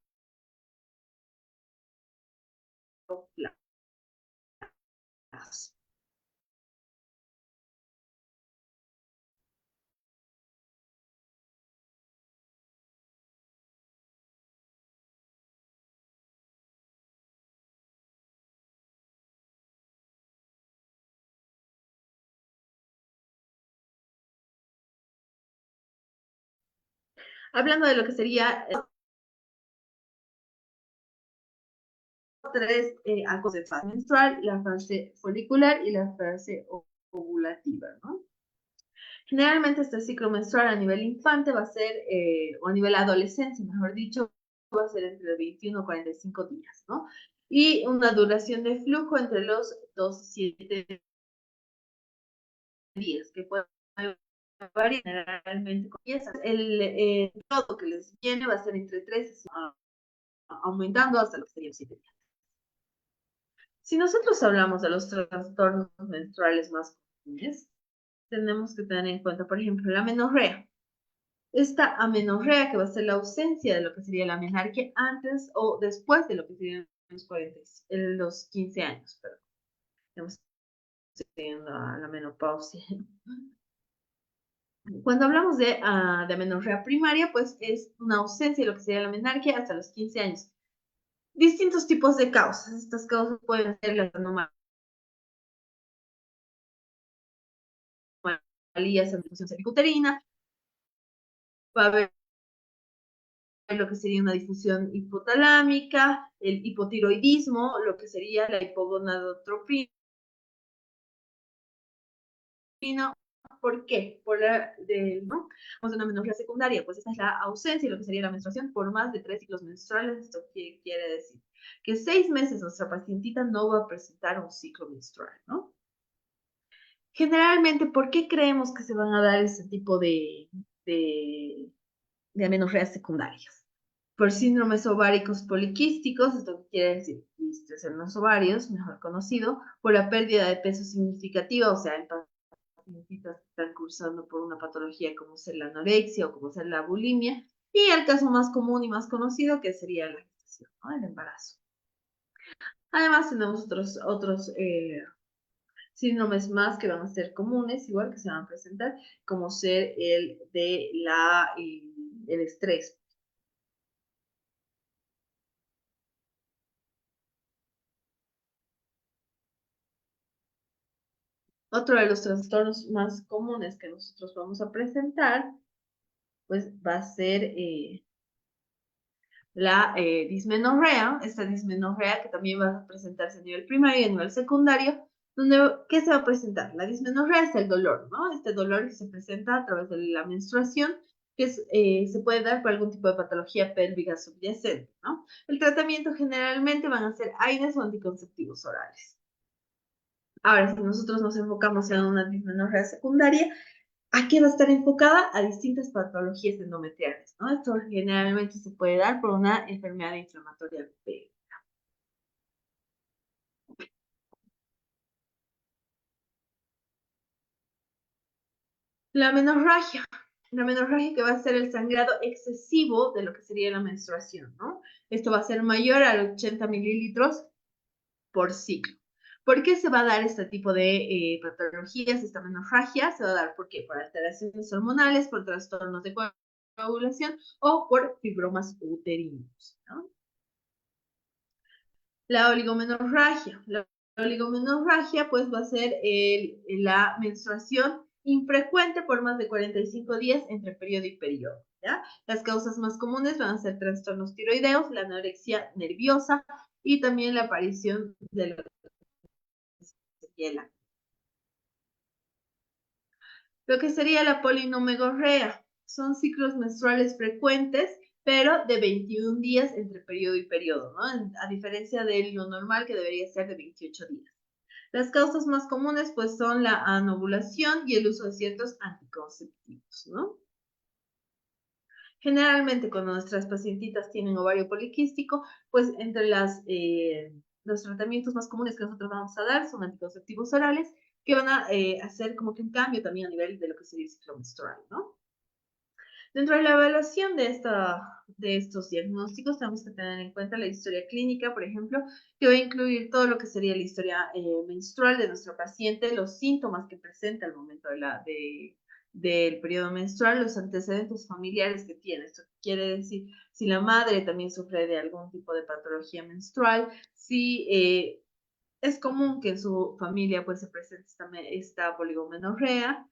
Hablando de lo que sería tres actos de fase menstrual, la fase folicular y la fase ovulativa, ¿no? Generalmente este ciclo menstrual a nivel infante va a ser, o a nivel adolescencia, mejor dicho, va a ser entre 21 y 45 días, ¿no? Y una duración de flujo entre los 2 y 7 días, que puede variar generalmente. El todo que les viene va a ser entre 3 aumentando hasta lo que serían 7 días. Si nosotros hablamos de los trastornos menstruales más comunes, tenemos que tener en cuenta, por ejemplo, la menorrea. Esta amenorrea, que va a ser la ausencia de lo que sería la menarquia antes o después de lo que serían los 15 años, perdón. Estamos teniendo la menopausia. Cuando hablamos de amenorrea primaria, pues es una ausencia de lo que sería la menarquia hasta los 15 años. Distintos tipos de causas. Estas causas pueden ser las anomalías en difusión cervicuterina, va a haber lo que sería una difusión hipotalámica, el hipotiroidismo, lo que sería la hipogonadotropina. ¿Por qué? ¿no? Vamos a una menorrea secundaria, pues esta es la ausencia de lo que sería la menstruación por más de 3 ciclos menstruales. ¿Esto qué quiere decir? Que 6 meses nuestra pacientita no va a presentar un ciclo menstrual, ¿no? Generalmente, ¿por qué creemos que se van a dar ese tipo de amenorreas secundarias? Por síndromes ováricos poliquísticos, esto quiere decir quistes en los ovarios, mejor conocido, por la pérdida de peso significativa, o sea, en pacientitas que están cursando por una patología como ser la anorexia o como ser la bulimia, y el caso más común y más conocido que sería la gestación, ¿no? El embarazo. Además tenemos otros síndromes más que van a ser comunes, igual que se van a presentar, como ser el de el estrés. Otro de los trastornos más comunes que nosotros vamos a presentar, pues va a ser la dismenorrea, esta dismenorrea que también va a presentarse a nivel primario y a nivel secundario, donde, ¿qué se va a presentar? La dismenorrea es el dolor, ¿no? Este dolor que se presenta a través de la menstruación, que se puede dar por algún tipo de patología pélvica subyacente, ¿no? El tratamiento generalmente van a ser AINES o anticonceptivos orales. Ahora, si nosotros nos enfocamos en una dismenorrea secundaria, ¿a qué va a estar enfocada? A distintas patologías endometriales, ¿no? Esto generalmente se puede dar por una enfermedad inflamatoria pélvica. La menorragia. La menorragia que va a ser el sangrado excesivo de lo que sería la menstruación, ¿no? Esto va a ser mayor a 80 mililitros por ciclo. ¿Por qué se va a dar este tipo de patologías, esta menorragia? Se va a dar ¿por qué? Por alteraciones hormonales, por trastornos de coagulación o por fibromas uterinos, ¿no? La oligomenorragia. La oligomenorragia pues va a ser la menstruación infrecuente por más de 45 días entre periodo y periodo, ¿ya? Las causas más comunes van a ser trastornos tiroideos, la anorexia nerviosa y también la aparición de la sequela. Lo que sería la polinomegorrea son ciclos menstruales frecuentes, pero de 21 días entre periodo y periodo, ¿no? A diferencia de lo normal que debería ser de 28 días. Las causas más comunes pues son la anovulación y el uso de ciertos anticonceptivos, ¿no? Generalmente cuando nuestras pacientitas tienen ovario poliquístico, pues entre los tratamientos más comunes que nosotros vamos a dar son anticonceptivos orales que van a hacer como que un cambio también a nivel de lo que sería el ciclo menstrual, ¿no? Dentro de la evaluación de estos diagnósticos, tenemos que tener en cuenta la historia clínica, por ejemplo, que va a incluir todo lo que sería la historia menstrual de nuestro paciente, los síntomas que presenta al momento del periodo menstrual, los antecedentes familiares que tiene. Esto quiere decir si la madre también sufre de algún tipo de patología menstrual, si es común que en su familia pues se presente esta poligomenorrea,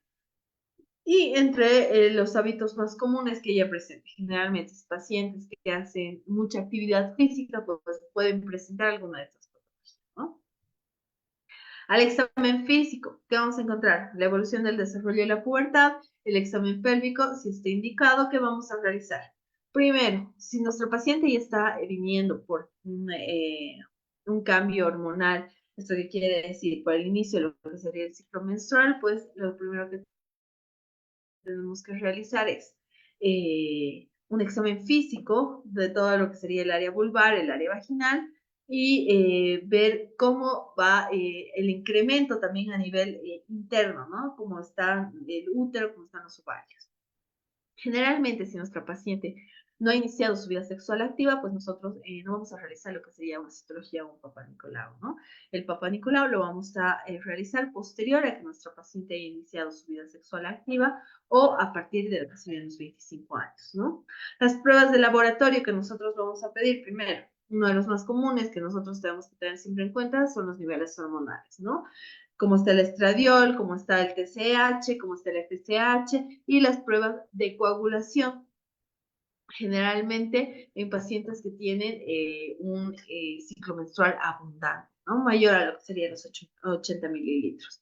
y entre los hábitos más comunes que ella presenta, generalmente pacientes que hacen mucha actividad física, pues pueden presentar alguna de estas patologías, ¿no? Al examen físico, ¿qué vamos a encontrar? La evolución del desarrollo de la pubertad, el examen pélvico, si está indicado, ¿qué vamos a realizar? Primero, si nuestro paciente ya está viniendo por un cambio hormonal, esto qué quiere decir, por el inicio de lo que sería el ciclo menstrual, pues lo primero que tenemos que realizar es un examen físico de todo lo que sería el área vulvar, el área vaginal, y ver cómo va el incremento también a nivel interno, ¿no? Cómo está el útero, cómo están los ovarios. Generalmente, si nuestra paciente no ha iniciado su vida sexual activa, pues nosotros no vamos a realizar lo que sería una citología o un Papá Nicolau, ¿no? El Papá Nicolau lo vamos a realizar posterior a que nuestra paciente haya iniciado su vida sexual activa o a partir de lo que serían los 25 años, ¿no? Las pruebas de laboratorio que nosotros vamos a pedir primero, uno de los más comunes que nosotros tenemos que tener siempre en cuenta son los niveles hormonales, ¿no? Como está el estradiol, como está el TSH, como está el FSH y las pruebas de coagulación. Generalmente en pacientes que tienen un ciclo menstrual abundante, ¿no? Mayor a lo que serían los 80 mililitros.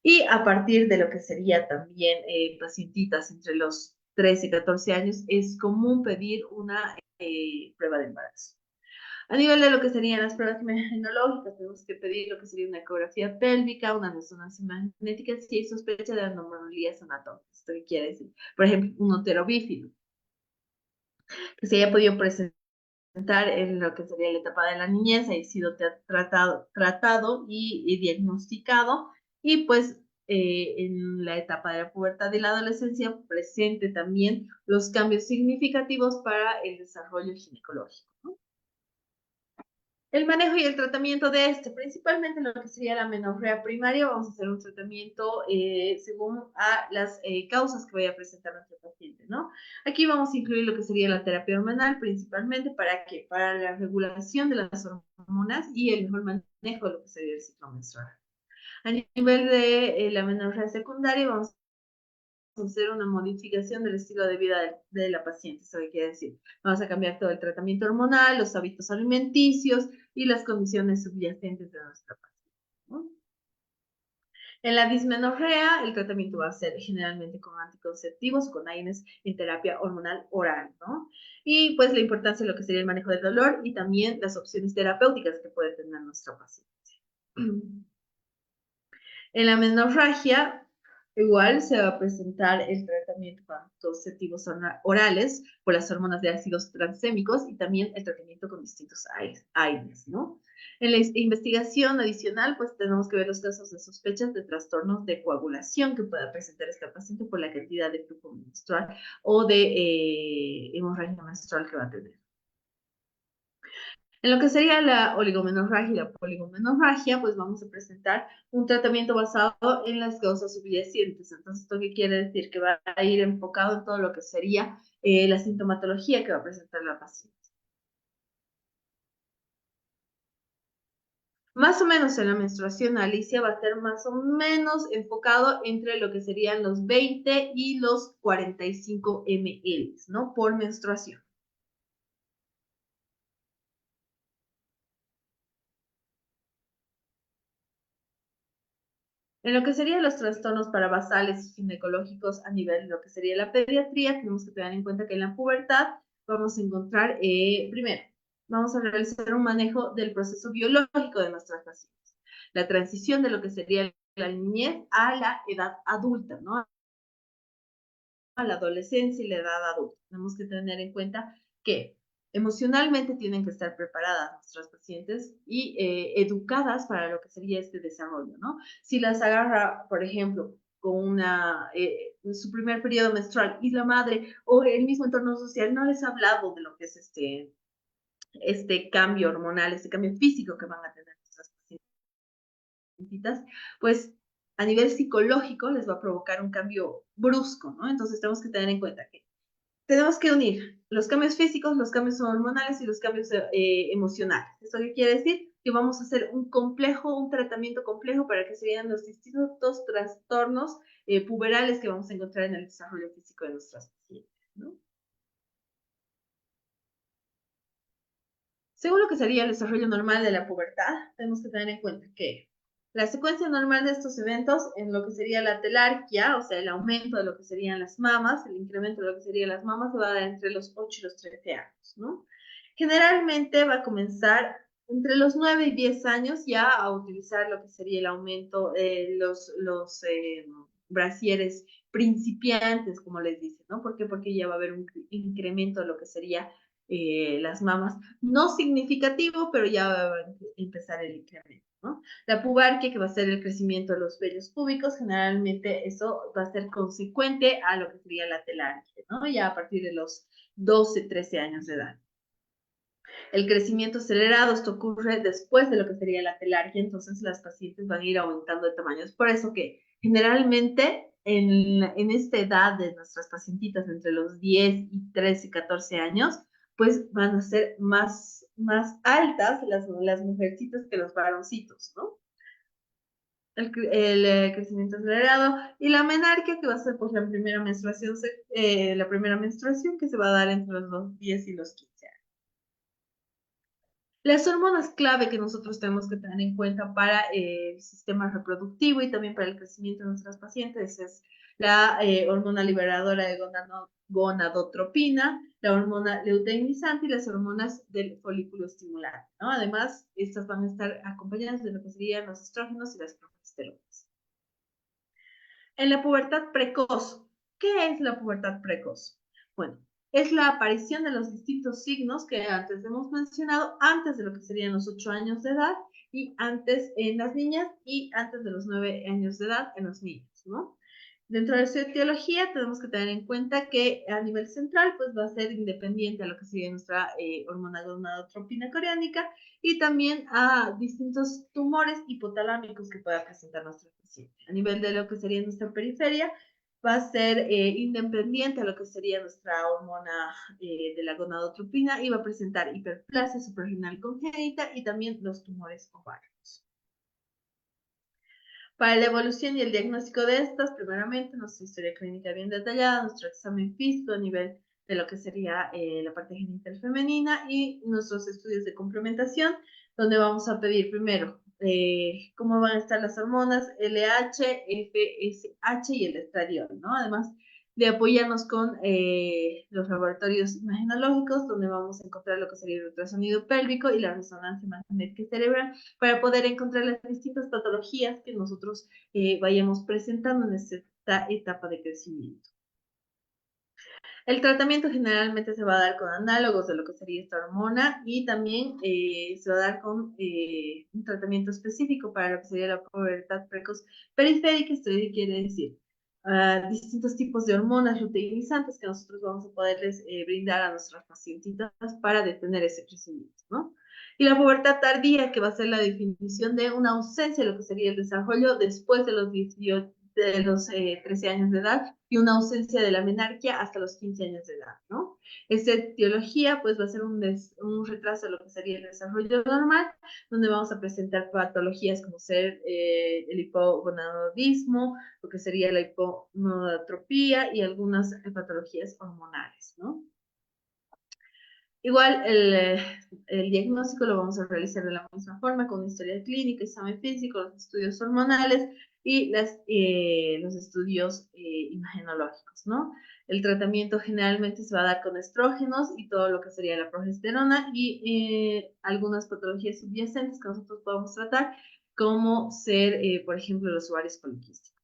Y a partir de lo que sería también pacientitas entre los 13 y 14 años, es común pedir una prueba de embarazo. A nivel de lo que serían las pruebas imagenológicas, tenemos que pedir lo que sería una ecografía pélvica, una resonancia magnética, si hay sospecha de anomalías anatómicas. ¿Esto qué quiere decir? Por ejemplo, un útero bífido, que se haya podido presentar en lo que sería la etapa de la niñez, haya sido tratado y diagnosticado, y pues en la etapa de la pubertad y la adolescencia presente también los cambios significativos para el desarrollo ginecológico, ¿no? El manejo y el tratamiento de este, principalmente lo que sería la menorrea primaria, vamos a hacer un tratamiento según a las causas que vaya a presentar nuestro paciente, ¿no? Aquí vamos a incluir lo que sería la terapia hormonal, principalmente para que para la regulación de las hormonas y el mejor manejo de lo que sería el ciclo menstrual. A nivel de la menorrea secundaria, vamos a hacer una modificación del estilo de vida de la paciente. ¿Eso qué quiere decir? Vamos a cambiar todo el tratamiento hormonal, los hábitos alimenticios y las condiciones subyacentes de nuestra paciente, ¿no? En la dismenorrea, el tratamiento va a ser generalmente con anticonceptivos, con AINES en terapia hormonal oral, ¿no? Y pues la importancia de lo que sería el manejo del dolor y también las opciones terapéuticas que puede tener nuestra paciente. En la menorragia, igual se va a presentar el tratamiento con anticonceptivos orales por las hormonas de ácidos transsémicos y también el tratamiento con distintos AINES, ¿no? En la investigación adicional, pues tenemos que ver los casos de sospechas de trastornos de coagulación que pueda presentar esta paciente por la cantidad de flujo menstrual o de hemorragia menstrual que va a tener. En lo que sería la oligomenorragia y la poligomenorragia, pues vamos a presentar un tratamiento basado en las causas subyacentes. Entonces, ¿esto qué quiere decir? Que va a ir enfocado en todo lo que sería la sintomatología que va a presentar la paciente. Más o menos en la menstruación, Alicia, va a ser más o menos enfocado entre lo que serían los 20 y los 45 ml, ¿no? Por menstruación. En lo que serían los trastornos parabasales ginecológicos a nivel de lo que sería la pediatría, tenemos que tener en cuenta que en la pubertad vamos a encontrar, primero, vamos a realizar un manejo del proceso biológico de nuestras pacientes. La transición de lo que sería la niñez a la edad adulta, ¿no? A la adolescencia y la edad adulta. Tenemos que tener en cuenta que emocionalmente tienen que estar preparadas nuestras pacientes y educadas para lo que sería este desarrollo, ¿no? Si las agarra, por ejemplo, con su primer periodo menstrual y la madre o el mismo entorno social no les ha hablado de lo que es este cambio hormonal, este cambio físico que van a tener nuestras pacientitas, pues a nivel psicológico les va a provocar un cambio brusco, ¿no? Entonces tenemos que tener en cuenta que tenemos que unir los cambios físicos, los cambios hormonales y los cambios emocionales. ¿Esto qué quiere decir? Que vamos a hacer un tratamiento complejo para que se vean los distintos trastornos puberales que vamos a encontrar en el desarrollo físico de nuestras pacientes, ¿no? Según lo que sería el desarrollo normal de la pubertad, tenemos que tener en cuenta que la secuencia normal de estos eventos, en lo que sería la telarquia, o sea, el aumento de lo que serían las mamas, el incremento de lo que serían las mamas, se va a dar entre los 8 y los 13 años, ¿no? Generalmente va a comenzar entre los 9 y 10 años ya a utilizar lo que sería el aumento de los brasieres principiantes, como les dicen, ¿no? ¿Por qué? Porque ya va a haber un incremento de lo que sería las mamas, no significativo, pero ya va a empezar el incremento, ¿no? La pubarquia, que va a ser el crecimiento de los vellos púbicos, generalmente eso va a ser consecuente a lo que sería la telarquia, ¿no? Ya a partir de los 12, 13 años de edad. El crecimiento acelerado, esto ocurre después de lo que sería la telarquia, entonces las pacientes van a ir aumentando de tamaño. Es por eso que generalmente en esta edad de nuestras pacientitas, entre los 10 y 13, 14 años, pues van a ser más altas las mujercitas que los varoncitos, ¿no? El crecimiento acelerado y la menarquia, que va a ser pues la primera menstruación que se va a dar entre los 10 y los 15 años. Las hormonas clave que nosotros tenemos que tener en cuenta para el sistema reproductivo y también para el crecimiento de nuestras pacientes es la hormona liberadora de gonadotropina, la hormona luteinizante y las hormonas del folículo estimulante, ¿no? Además, estas van a estar acompañadas de lo que serían los estrógenos y las progesteronas. En la pubertad precoz, ¿qué es la pubertad precoz? Bueno, es la aparición de los distintos signos que antes hemos mencionado, antes de lo que serían los 8 años de edad y antes en las niñas y antes de los 9 años de edad en los niños, ¿no? Dentro de su etiología tenemos que tener en cuenta que a nivel central pues va a ser independiente a lo que sería nuestra hormona gonadotropina coreánica y también a distintos tumores hipotalámicos que pueda presentar nuestro paciente. A nivel de lo que sería nuestra periferia va a ser independiente a lo que sería nuestra hormona de la gonadotropina y va a presentar hiperplasia suprarrenal congénita y también los tumores ováricos. Para la evolución y el diagnóstico de estas, primeramente, nuestra historia clínica bien detallada, nuestro examen físico a nivel de lo que sería la parte genital femenina y nuestros estudios de complementación, donde vamos a pedir primero cómo van a estar las hormonas LH, FSH y el estradiol, ¿no? Además de apoyarnos con los laboratorios imagenológicos, donde vamos a encontrar lo que sería el ultrasonido pélvico y la resonancia magnética cerebral, para poder encontrar las distintas patologías que nosotros vayamos presentando en esta etapa de crecimiento. El tratamiento generalmente se va a dar con análogos de lo que sería esta hormona y también se va a dar con un tratamiento específico para lo que sería la pubertad precoz periférica. Esto quiere decir distintos tipos de hormonas luteinizantes que nosotros vamos a poderles brindar a nuestras pacientitas para detener ese crecimiento, ¿no? Y la pubertad tardía, que va a ser la definición de una ausencia de lo que sería el desarrollo después de los 18, de los 13 años de edad y una ausencia de la menarquia hasta los 15 años de edad, ¿no? Esta etiología pues va a ser un retraso de lo que sería el desarrollo normal, donde vamos a presentar patologías como ser el hipogonadismo, lo que sería la hipogonadotropía y algunas patologías hormonales, ¿no? Igual el diagnóstico lo vamos a realizar de la misma forma, con historia clínica, examen físico, los estudios hormonales y los estudios imagenológicos, ¿no? El tratamiento generalmente se va a dar con estrógenos y todo lo que sería la progesterona y algunas patologías subyacentes que nosotros podemos tratar, como ser, por ejemplo, los ovarios poliquísticos.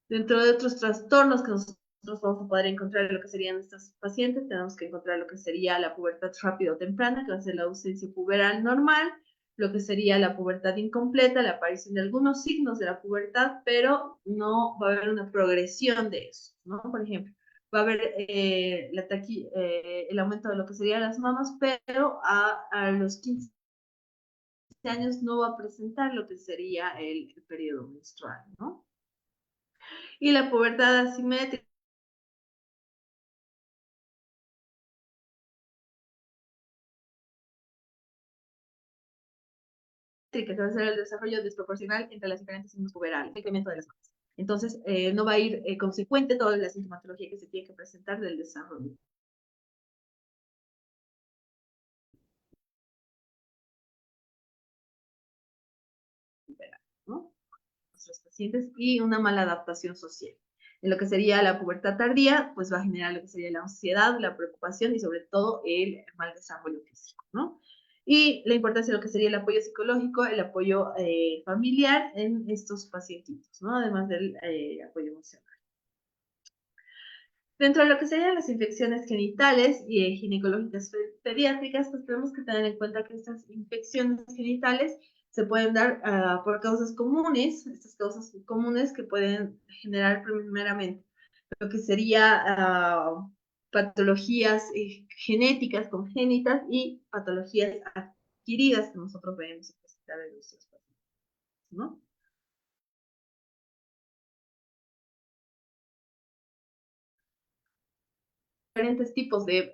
Dentro de otros trastornos que nosotros vamos a poder encontrar en lo que serían estas pacientes, tenemos que encontrar lo que sería la pubertad rápida o temprana, que va a ser la ausencia puberal normal, lo que sería la pubertad incompleta, la aparición de algunos signos de la pubertad, pero no va a haber una progresión de eso, ¿no? Por ejemplo, va a haber el aumento de lo que serían las mamas, pero a los 15 años no va a presentar lo que sería el periodo menstrual, ¿no? Y la pubertad asimétrica que va a ser el desarrollo desproporcional entre las diferentes signos puberales, el incremento de las mamas. Entonces, no va a ir consecuente toda la sintomatología que se tiene que presentar del desarrollo. ¿No? Nuestros pacientes y una mala adaptación social. En lo que sería la pubertad tardía, pues va a generar lo que sería la ansiedad, la preocupación y sobre todo el mal desarrollo físico, ¿no? Y la importancia de lo que sería el apoyo psicológico, el apoyo familiar en estos pacientitos, ¿no? Además del apoyo emocional. Dentro de lo que serían las infecciones genitales y ginecológicas pediátricas, pues tenemos que tener en cuenta que estas infecciones genitales se pueden dar por causas comunes, estas causas comunes que pueden generar primeramente lo que sería patologías genéticas congénitas y patologías adquiridas que nosotros vemos presentar en nuestros pacientes, ¿no? Diferentes tipos de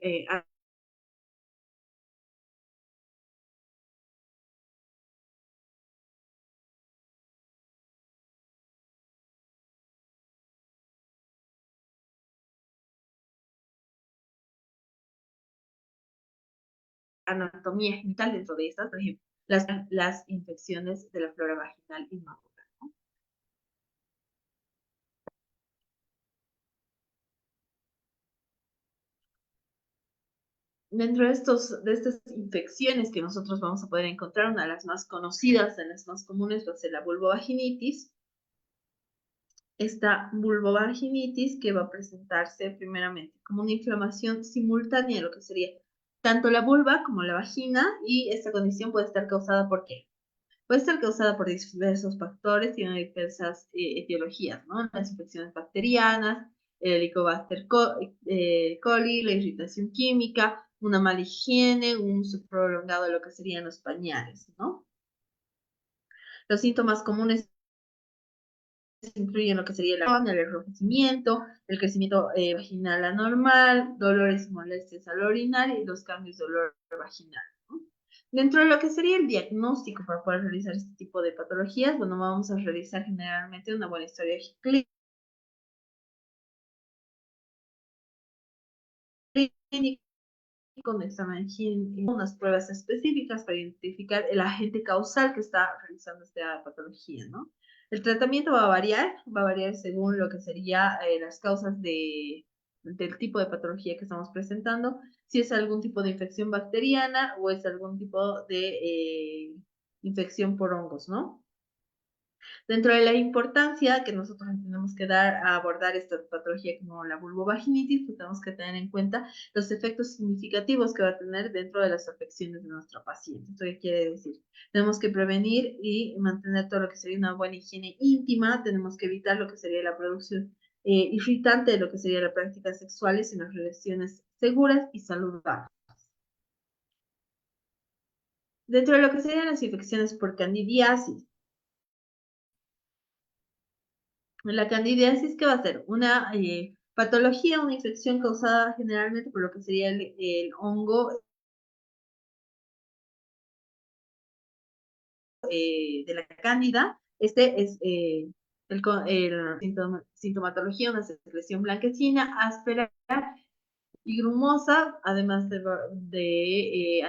anatomía genital dentro de estas, por ejemplo, las infecciones de la flora vaginal inmadura. ¿No? Dentro de estas infecciones que nosotros vamos a poder encontrar, una de las más conocidas, de las más comunes, va a ser la vulvovaginitis. Esta vulvovaginitis que va a presentarse primeramente como una inflamación simultánea de lo que sería tanto la vulva como la vagina, y esta condición puede estar causada por ¿qué? Puede estar causada por diversos factores, tiene diversas etiologías, ¿no? Las infecciones bacterianas, el Helicobacter coli, la irritación química, una mala higiene, un uso prolongado de lo que serían los pañales, ¿no? Los síntomas comunes incluyen lo que sería el enrojecimiento, el crecimiento vaginal anormal, dolores y molestias al orinar y los cambios de olor vaginal, ¿no? Dentro de lo que sería el diagnóstico para poder realizar este tipo de patologías, bueno, vamos a realizar generalmente una buena historia clínica, con examen, unas pruebas específicas para identificar el agente causal que está realizando esta patología, ¿no? El tratamiento va a variar según lo que sería las causas del tipo de patología que estamos presentando, si es algún tipo de infección bacteriana o es algún tipo de infección por hongos, ¿no? Dentro de la importancia que nosotros tenemos que dar a abordar esta patología como la vulvovaginitis, pues tenemos que tener en cuenta los efectos significativos que va a tener dentro de las afecciones de nuestro paciente. ¿Esto qué quiere decir? Tenemos que prevenir y mantener todo lo que sería una buena higiene íntima, tenemos que evitar lo que sería la producción irritante de lo que sería las prácticas sexuales en las relaciones seguras y saludables. Dentro de lo que serían las infecciones por candidiasis, la candidiasis, ¿qué va a ser? Una patología, una infección causada generalmente por lo que sería el hongo de la cándida. Este es sintomatología, una secreción blanquecina, áspera y grumosa, además a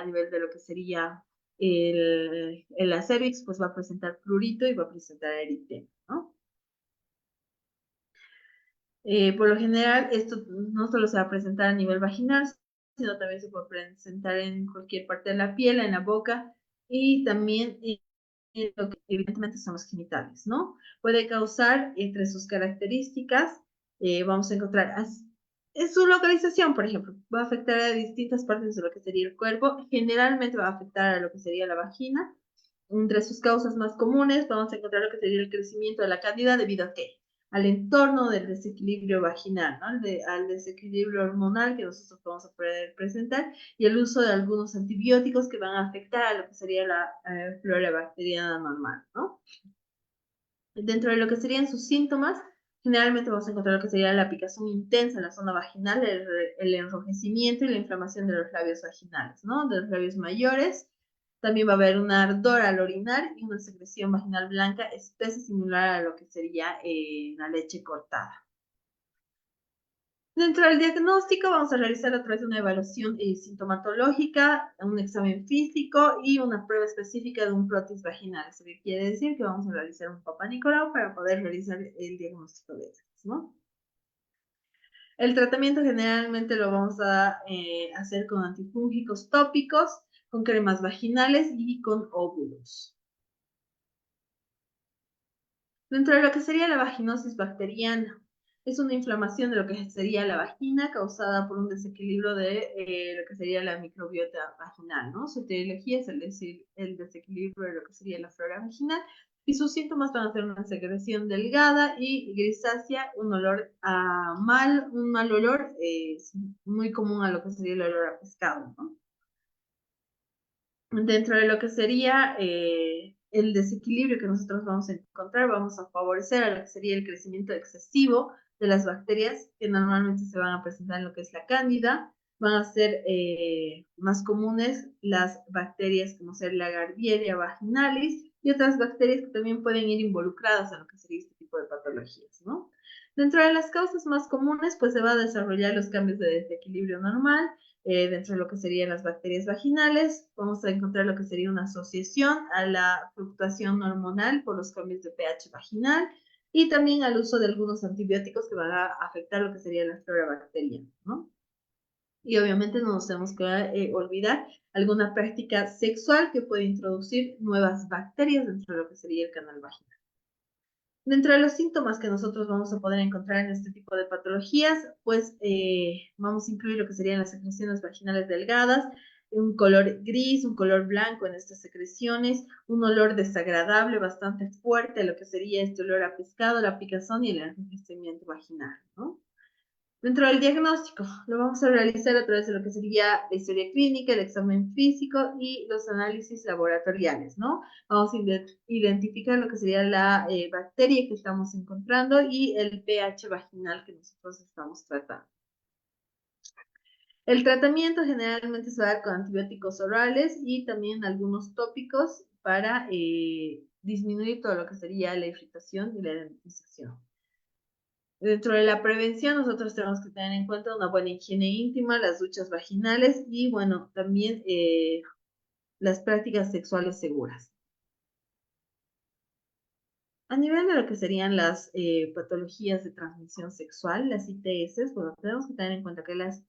nivel de lo que sería la cervix, pues va a presentar prurito y va a presentar eritema, ¿no? Por lo general, esto no solo se va a presentar a nivel vaginal, sino también se puede presentar en cualquier parte de la piel, en la boca y también en lo que evidentemente son los genitales, ¿no? Puede causar entre sus características, vamos a encontrar en su localización, por ejemplo, va a afectar a distintas partes de lo que sería el cuerpo, generalmente va a afectar a lo que sería la vagina. Entre sus causas más comunes vamos a encontrar lo que sería el crecimiento de la cándida debido a qué? Al entorno del desequilibrio vaginal, ¿no? Al desequilibrio hormonal que nosotros vamos a poder presentar y el uso de algunos antibióticos que van a afectar a lo que sería la flora bacteriana normal, ¿no? Dentro de lo que serían sus síntomas, generalmente vamos a encontrar lo que sería la picazón intensa en la zona vaginal, el enrojecimiento y la inflamación de los labios vaginales, ¿no? De los labios mayores. También va a haber un ardor al orinar y una secreción vaginal blanca espesa similar a lo que sería la leche cortada. Dentro del diagnóstico vamos a realizar a través de una evaluación sintomatológica, un examen físico y una prueba específica de un prótesis vaginal. Eso quiere decir que vamos a realizar un Papá Nicolau para poder realizar el diagnóstico de estos, ¿no? El tratamiento generalmente lo vamos a hacer con antifúngicos tópicos, con cremas vaginales y con óvulos. Dentro de lo que sería la vaginosis bacteriana, es una inflamación de lo que sería la vagina causada por un desequilibrio de lo que sería la microbiota vaginal, ¿no? Su etiología es el desequilibrio de lo que sería la flora vaginal y sus síntomas van a ser una secreción delgada y grisácea, un mal olor, muy común a lo que sería el olor a pescado, ¿no? Dentro de lo que sería el desequilibrio que nosotros vamos a encontrar, vamos a favorecer a lo que sería el crecimiento excesivo de las bacterias que normalmente se van a presentar en lo que es la cándida. Van a ser más comunes las bacterias como ser la Gardieria vaginalis y otras bacterias que también pueden ir involucradas en lo que sería este tipo de patologías, ¿no? Dentro de las causas más comunes, pues se va a desarrollar los cambios de desequilibrio normal, dentro de lo que serían las bacterias vaginales, vamos a encontrar lo que sería una asociación a la fluctuación hormonal por los cambios de pH vaginal y también al uso de algunos antibióticos que van a afectar lo que sería la flora bacteriana, ¿no? Y obviamente no nos tenemos que olvidar alguna práctica sexual que puede introducir nuevas bacterias dentro de lo que sería el canal vaginal. Dentro de los síntomas que nosotros vamos a poder encontrar en este tipo de patologías, pues vamos a incluir lo que serían las secreciones vaginales delgadas, un color gris, un color blanco en estas secreciones, un olor desagradable bastante fuerte, lo que sería este olor a pescado, la picazón y el enrojecimiento vaginal, ¿no? Dentro del diagnóstico, lo vamos a realizar a través de lo que sería la historia clínica, el examen físico y los análisis laboratoriales, ¿no? Vamos a identificar lo que sería la bacteria que estamos encontrando y el pH vaginal que nosotros estamos tratando. El tratamiento generalmente se va a dar con antibióticos orales y también algunos tópicos para disminuir todo lo que sería la irritación y la dentización. Dentro de la prevención, nosotros tenemos que tener en cuenta una buena higiene íntima, las duchas vaginales y, bueno, también las prácticas sexuales seguras. A nivel de lo que serían las patologías de transmisión sexual, las ITS, bueno, tenemos que tener en cuenta que las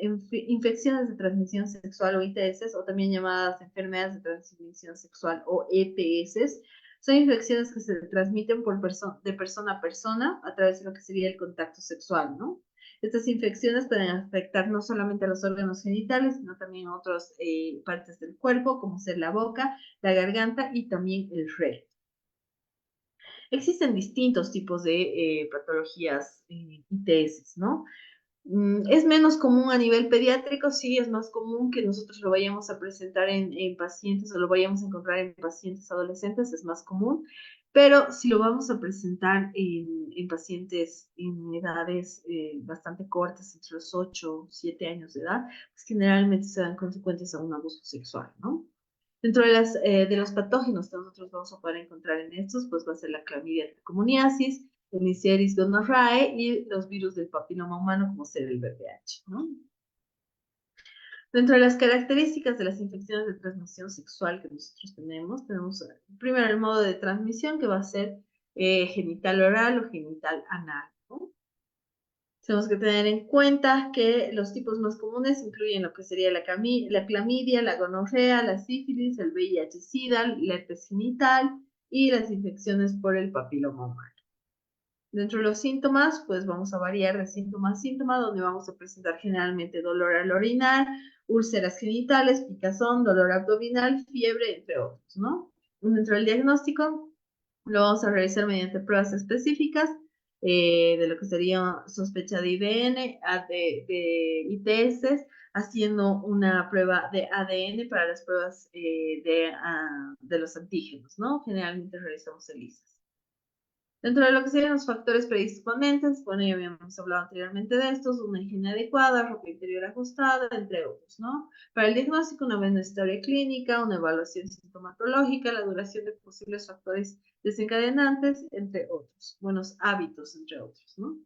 infecciones de transmisión sexual o ITS, o también llamadas enfermedades de transmisión sexual o ETS, son infecciones que se transmiten de persona a persona a través de lo que sería el contacto sexual, ¿no? Estas infecciones pueden afectar no solamente a los órganos genitales, sino también a otras partes del cuerpo, como ser la boca, la garganta y también el recto. Existen distintos tipos de patologías ITS, ¿no? Es menos común a nivel pediátrico, sí, es más común que nosotros lo vayamos a presentar en pacientes o lo vayamos a encontrar en pacientes adolescentes, es más común, pero si lo vamos a presentar en pacientes en edades bastante cortas, entre los 8 7 años de edad, pues generalmente se dan consecuencias a un abuso sexual, ¿no? Dentro de los patógenos que nosotros vamos a poder encontrar en estos, pues va a ser la clamidia trichomoniasis, el Neisseria gonorrhoeae y los virus del papiloma humano, como ser el VPH, ¿no? Dentro de las características de las infecciones de transmisión sexual que nosotros tenemos primero el modo de transmisión, que va a ser genital oral o genital anal, ¿no? Tenemos que tener en cuenta que los tipos más comunes incluyen lo que sería la clamidia, la gonorrea, la sífilis, el VIH-Sida, la herpes genital y las infecciones por el papiloma humano. Dentro de los síntomas, pues vamos a variar de síntoma a síntoma, donde vamos a presentar generalmente dolor al orinar, úlceras genitales, picazón, dolor abdominal, fiebre, entre otros, ¿no? Dentro del diagnóstico, lo vamos a realizar mediante pruebas específicas de lo que sería sospecha de IBN, de ITS, haciendo una prueba de ADN para las pruebas de los antígenos, ¿no? Generalmente realizamos ELISAs. Dentro de lo que serían los factores predisponentes, bueno, ya habíamos hablado anteriormente de estos, una higiene adecuada, ropa interior ajustada, entre otros, ¿no? Para el diagnóstico, una buena historia clínica, una evaluación sintomatológica, la duración de posibles factores desencadenantes, entre otros. Buenos hábitos, entre otros, ¿no?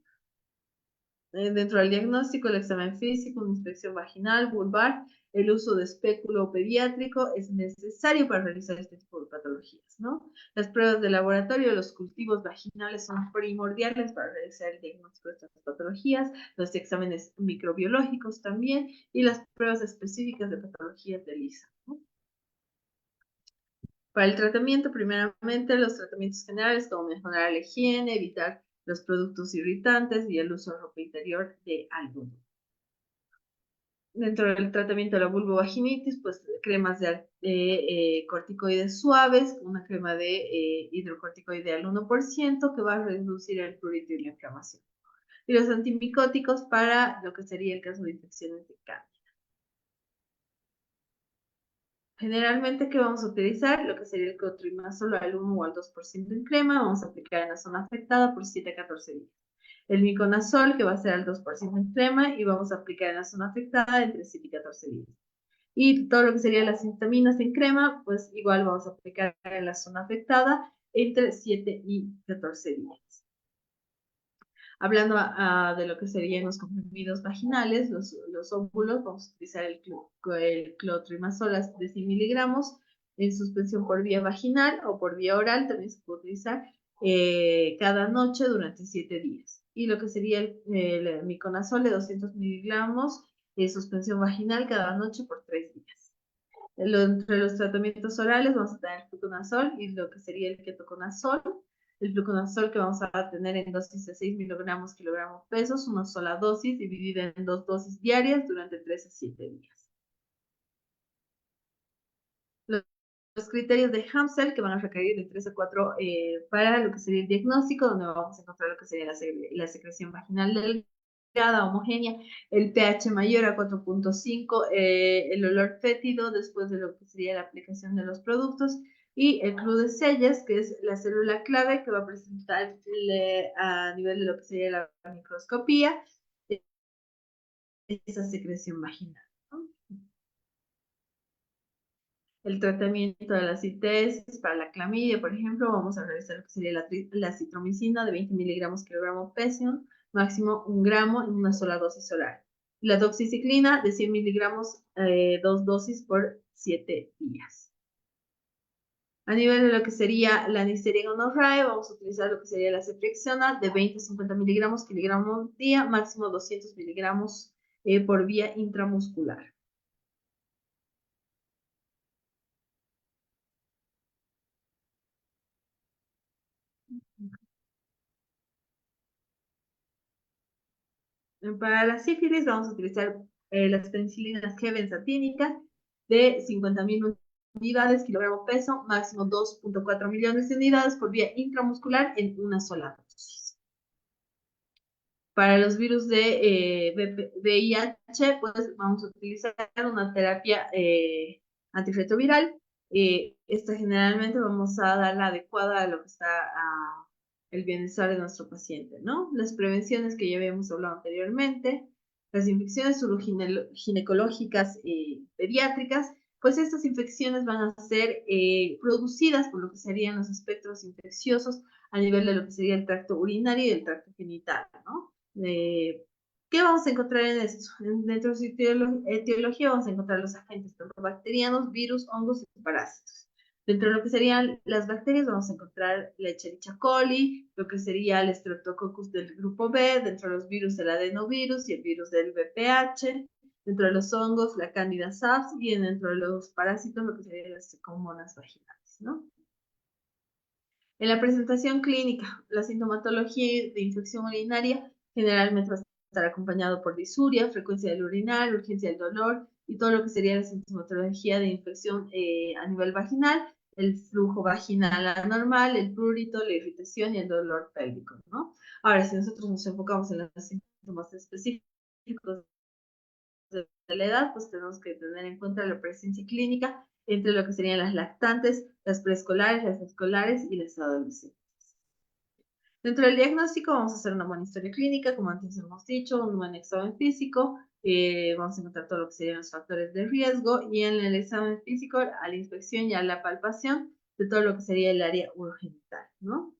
Dentro del diagnóstico, el examen físico, una inspección vaginal, vulvar, el uso de espéculo pediátrico es necesario para realizar este tipo de patologías, ¿no? Las pruebas de laboratorio, los cultivos vaginales son primordiales para realizar el diagnóstico de estas patologías, los exámenes microbiológicos también y las pruebas específicas de patologías de ELISA, ¿no? Para el tratamiento, primeramente, los tratamientos generales como mejorar la higiene, evitar los productos irritantes y el uso de ropa interior de algodón. Dentro del tratamiento de la vulvovaginitis, pues cremas de corticoides suaves, una crema de hidrocorticoide al 1% que va a reducir el prurito y la inflamación. Y los antimicóticos para lo que sería el caso de infecciones de cándida. Generalmente, ¿qué vamos a utilizar? Lo que sería el clotrimazol al 1 o al 2% en crema, vamos a aplicar en la zona afectada por 7 a 14 días. El miconazol, que va a ser al 2% en crema, y vamos a aplicar en la zona afectada entre 7 y 14 días. Y todo lo que serían las histaminas en crema, pues igual vamos a aplicar en la zona afectada entre 7 y 14 días. Hablando de lo que serían los comprimidos vaginales, los óvulos, vamos a utilizar el clotrimazol de 100 miligramos en suspensión por vía vaginal o por vía oral, también se puede utilizar cada noche durante 7 días. Y lo que sería el miconazol de 200 miligramos en suspensión vaginal cada noche por 3 días. Entre los tratamientos orales vamos a tener el fluconazol y lo que sería el ketoconazol El fluconazol que vamos a tener en dosis de 6 miligramos kilogramos pesos, una sola dosis dividida en 2 dosis diarias durante 3 a 7 días. Los criterios de Hamsel que van a requerir de 3 a 4 para lo que sería el diagnóstico, donde vamos a encontrar lo que sería la secreción vaginal delgada, homogénea, el pH mayor a 4.5, el olor fétido después de lo que sería la aplicación de los productos, y el club de Selles, que es la célula clave que va a presentar a nivel de lo que sería la microscopía, esa secreción vaginal, ¿no? El tratamiento de las ITS para la clamidia, por ejemplo, vamos a realizar lo que sería la citromicina de 20 miligramos kilogramo peso, máximo 1 gramo en una sola dosis oral. La doxiciclina de 100 miligramos, 2 dosis por 7 días. A nivel de lo que sería la Neisseria gonorrhoeae, vamos a utilizar lo que sería la ceftriaxona de 20 a 50 miligramos kilogramo día, máximo 200 miligramos por vía intramuscular. Para la sífilis vamos a utilizar las penicilinas G benzatínicas de 50.000 unidades kilogramo peso, máximo 2.4 millones de unidades por vía intramuscular en una sola dosis. Para los virus de VIH, pues vamos a utilizar una terapia antirretroviral. Esta generalmente vamos a dar la adecuada a lo que está el bienestar de nuestro paciente, ¿no? Las prevenciones que ya habíamos hablado anteriormente, las infecciones uroginecológicas pediátricas, pues estas infecciones van a ser producidas por lo que serían los espectros infecciosos a nivel de lo que sería el tracto urinario y el tracto genital, ¿no? ¿Qué vamos a encontrar en esto? Dentro de su etiología vamos a encontrar los agentes tanto bacterianos, virus, hongos y parásitos. Dentro de lo que serían las bacterias vamos a encontrar la Escherichia coli, lo que sería el Streptococcus del grupo B, dentro de los virus el adenovirus y el virus del VPH, dentro de los hongos la Candida saps y dentro de los parásitos lo que serían las Pseudomonas vaginales, ¿no? En la presentación clínica, la sintomatología de infección urinaria generalmente va a estar acompañado por disuria, frecuencia del urinar, urgencia del dolor y todo lo que sería la sintomatología de infección a nivel vaginal, el flujo vaginal anormal, el prurito, la irritación y el dolor pélvico, ¿no? Ahora, si nosotros nos enfocamos en los síntomas específicos de la edad, pues tenemos que tener en cuenta la presencia clínica entre lo que serían las lactantes, las preescolares, las escolares y las adolescentes. Dentro del diagnóstico vamos a hacer una buena historia clínica, como antes hemos dicho, un buen examen físico, vamos a encontrar todo lo que serían los factores de riesgo y en el examen físico a la inspección y a la palpación de todo lo que sería el área urogenital, ¿no?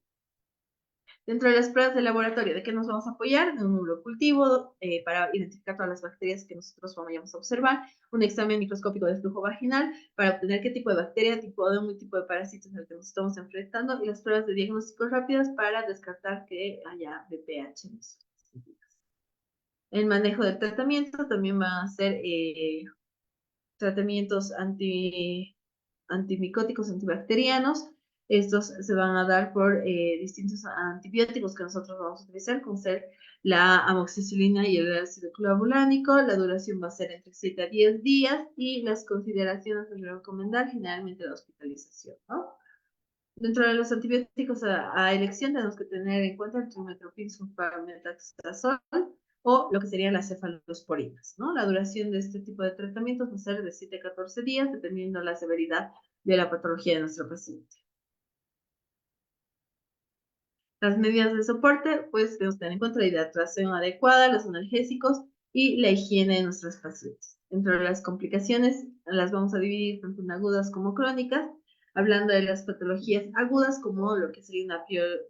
Dentro de las pruebas de laboratorio, ¿de qué nos vamos a apoyar? De un urocultivo para identificar todas las bacterias que nosotros vayamos a observar, un examen microscópico de flujo vaginal para obtener qué tipo de bacteria, tipo de un tipo de parásitos al que nos estamos enfrentando y las pruebas de diagnóstico rápidas para descartar que haya VPH en nuestras vidas. El manejo del tratamiento también van a ser tratamientos antimicóticos, antibacterianos. Estos se van a dar por distintos antibióticos que nosotros vamos a utilizar, como ser la amoxicilina y el ácido clavulánico. La duración va a ser entre 7 a 10 días y las consideraciones de recomendar generalmente la hospitalización, ¿no? Dentro de los antibióticos a elección tenemos que tener en cuenta el trimmetoprim sulfamethoxazole o lo que serían las cefalosporinas, ¿no? La duración de este tipo de tratamientos va a ser de 7 a 14 días, dependiendo de la severidad de la patología de nuestro paciente. Las medidas de soporte, pues debemos tener en cuenta la hidratación adecuada, los analgésicos y la higiene de nuestros pacientes. Dentro de las complicaciones, las vamos a dividir tanto en agudas como crónicas, hablando de las patologías agudas como lo que sería una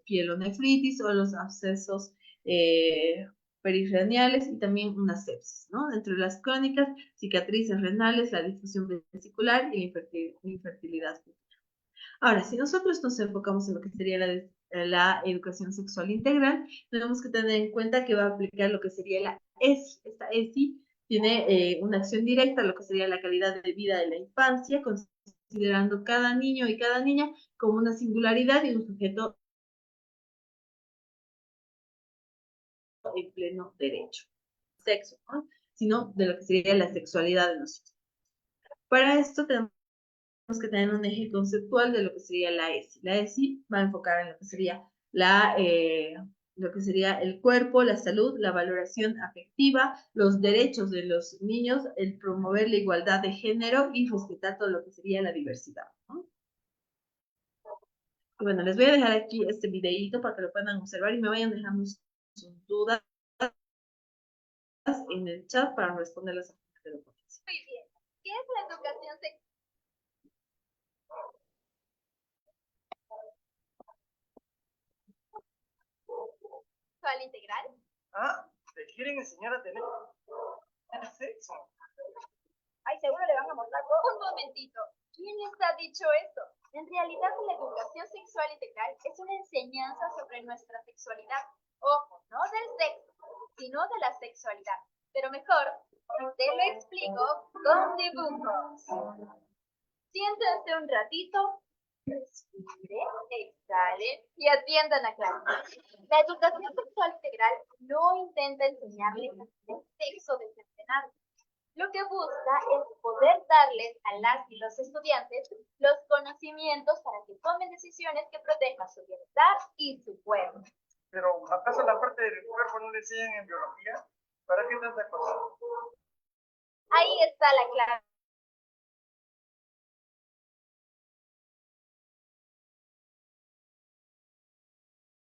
pielonefritis o los abscesos perirenales y también una sepsis, ¿no? Dentro de las crónicas, cicatrices renales, la difusión vesicular y la infertilidad. Ahora, si nosotros nos enfocamos en lo que sería la educación sexual integral, tenemos que tener en cuenta que va a aplicar lo que sería la ESI. Esta ESI tiene una acción directa a lo que sería la calidad de vida de la infancia, considerando cada niño y cada niña como una singularidad y un sujeto en pleno derecho. Sexo, ¿no? Sino de lo que sería la sexualidad de nosotros. Para esto tenemos que tener un eje conceptual de lo que sería la ESI. La ESI va a enfocar en lo que sería lo que sería el cuerpo, la salud, la valoración afectiva, los derechos de los niños, el promover la igualdad de género y respetar todo lo que sería la diversidad, ¿no? Y bueno, les voy a dejar aquí este videíto para que lo puedan observar y me vayan dejando sus dudas en el chat para responderlas a la ponencia. Muy bien. ¿Qué es la educación sexual integral? ¿Te quieren enseñar a tener sexo? Ay, seguro le van a mostrar todo. Un momentito. ¿Quién les ha dicho esto? En realidad, la educación sexual integral es una enseñanza sobre nuestra sexualidad. Ojo, no del sexo, sino de la sexualidad. Pero mejor, te lo explico con dibujos. Siéntense un ratito, respire, exhalen y atiendan a clase. La educación sexual integral no intenta enseñarles el sexo desenfrenado. Lo que busca es poder darles a las y los estudiantes los conocimientos para que tomen decisiones que protejan su bienestar y su cuerpo. Pero, ¿acaso la parte del cuerpo no le enseñan en biología? ¿Para qué tanta cosa? Ahí está la clave.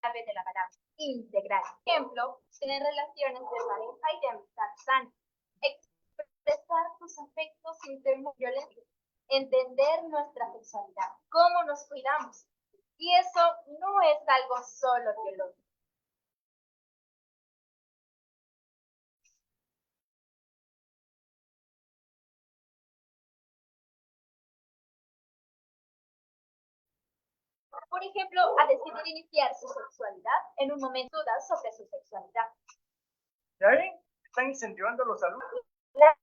De la palabra integral. Ejemplo, tener relaciones de pareja y de amistad sana. Expresar tus afectos sin ser muy violentos. Entender nuestra sexualidad. Cómo nos cuidamos. Y eso no es algo solo biológico. Por ejemplo, a decidir iniciar su sexualidad en un momento dado sobre su sexualidad. ¿Ya ven? Están incentivando a los alumnos. Las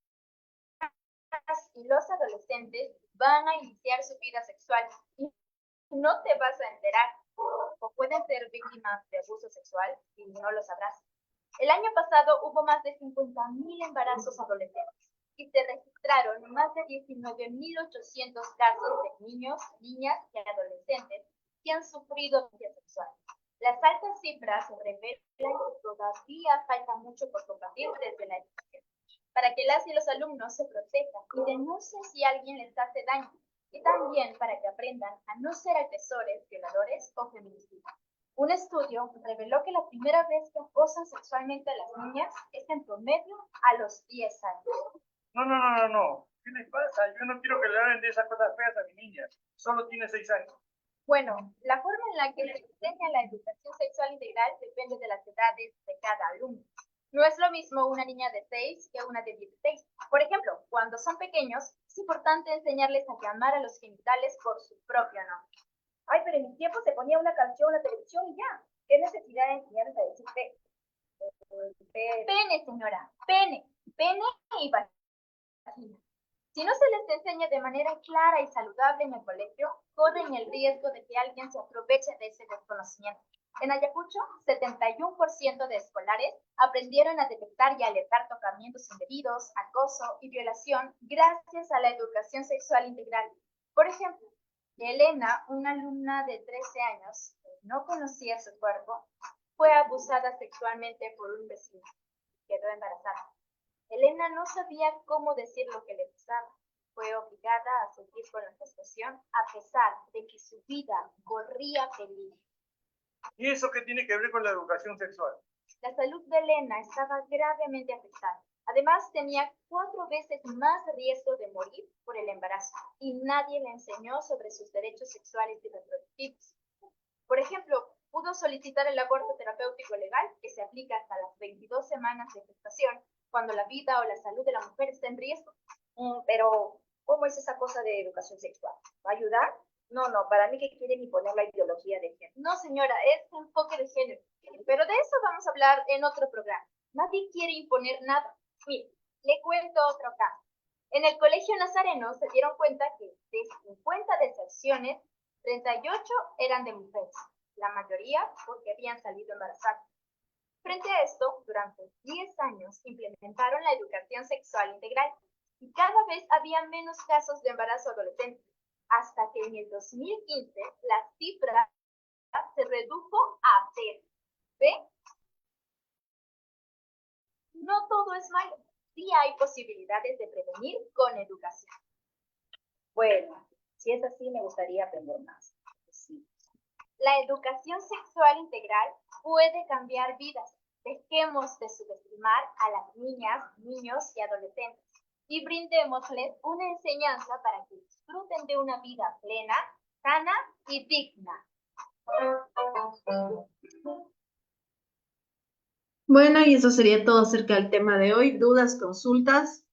y los adolescentes van a iniciar su vida sexual y no te vas a enterar, o pueden ser víctimas de abuso sexual y no lo sabrás. El año pasado hubo más de 50.000 embarazos adolescentes y se registraron más de 19.800 casos de niños, niñas y adolescentes que han sufrido violencia sexual. Las altas cifras revelan que todavía falta mucho por combatir desde la educación, para que las y los alumnos se protejan y denuncien si alguien les hace daño, y también para que aprendan a no ser agresores, violadores o feminicidas. Un estudio reveló que la primera vez que acosan sexualmente a las niñas es en promedio a los 10 años. No. ¿Qué les pasa? Yo no quiero que le hablen de esas cosas feas a mi niña. Solo tiene 6 años. Bueno, la forma en la que se enseña la educación sexual integral depende de las edades de cada alumno. No es lo mismo una niña de 6 que una de 16. Por ejemplo, cuando son pequeños, es importante enseñarles a llamar a los genitales por su propio nombre. Ay, pero en mi tiempo se ponía una canción en la televisión y ya. ¿Qué necesidad de enseñarles a decir pene, señora? Pene y vagina. Si no se les enseña de manera clara y saludable en el colegio, corren el riesgo de que alguien se aproveche de ese desconocimiento. En Ayacucho, 71% de escolares aprendieron a detectar y alertar tocamientos indebidos, acoso y violación gracias a la educación sexual integral. Por ejemplo, Elena, una alumna de 13 años que no conocía su cuerpo, fue abusada sexualmente por un vecino. Quedó embarazada. Elena no sabía cómo decir lo que le gustaba. Fue obligada a seguir con la gestación a pesar de que su vida corría peligro. ¿Y eso qué tiene que ver con la educación sexual? La salud de Elena estaba gravemente afectada. Además, tenía 4 veces más riesgo de morir por el embarazo y nadie le enseñó sobre sus derechos sexuales y reproductivos. Por ejemplo, pudo solicitar el aborto terapéutico legal, que se aplica hasta las 22 semanas de gestación, cuando la vida o la salud de la mujer está en riesgo. Pero, ¿cómo es esa cosa de educación sexual? ¿Va a ayudar? No, para mí que quieren imponer la ideología de género. No, señora, es enfoque de género. Pero de eso vamos a hablar en otro programa. Nadie quiere imponer nada. Mire, le cuento otro caso. En el Colegio Nazareno se dieron cuenta que de 50 deserciones, 38 eran de mujeres, la mayoría porque habían salido embarazadas. Frente a esto, durante 10 años implementaron la educación sexual integral y cada vez había menos casos de embarazo adolescente, hasta que en el 2015 la cifra se redujo a 0. ¿Ve? No todo es malo, sí hay posibilidades de prevenir con educación. Bueno, si es así, me gustaría aprender más. Sí. La educación sexual integral puede cambiar vidas. Dejemos de subestimar a las niñas, niños y adolescentes y brindémosles una enseñanza para que disfruten de una vida plena, sana y digna. Bueno, y eso sería todo acerca del tema de hoy. ¿Dudas, consultas?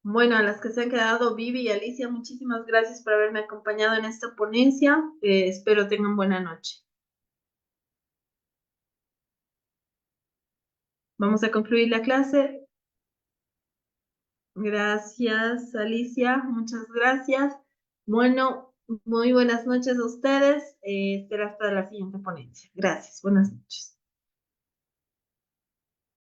Bueno, a las que se han quedado, Vivi y Alicia, muchísimas gracias por haberme acompañado en esta ponencia. Espero tengan buena noche. Vamos a concluir la clase. Gracias, Alicia. Muchas gracias. Bueno, muy buenas noches a ustedes. Será hasta la siguiente ponencia. Gracias. Buenas noches.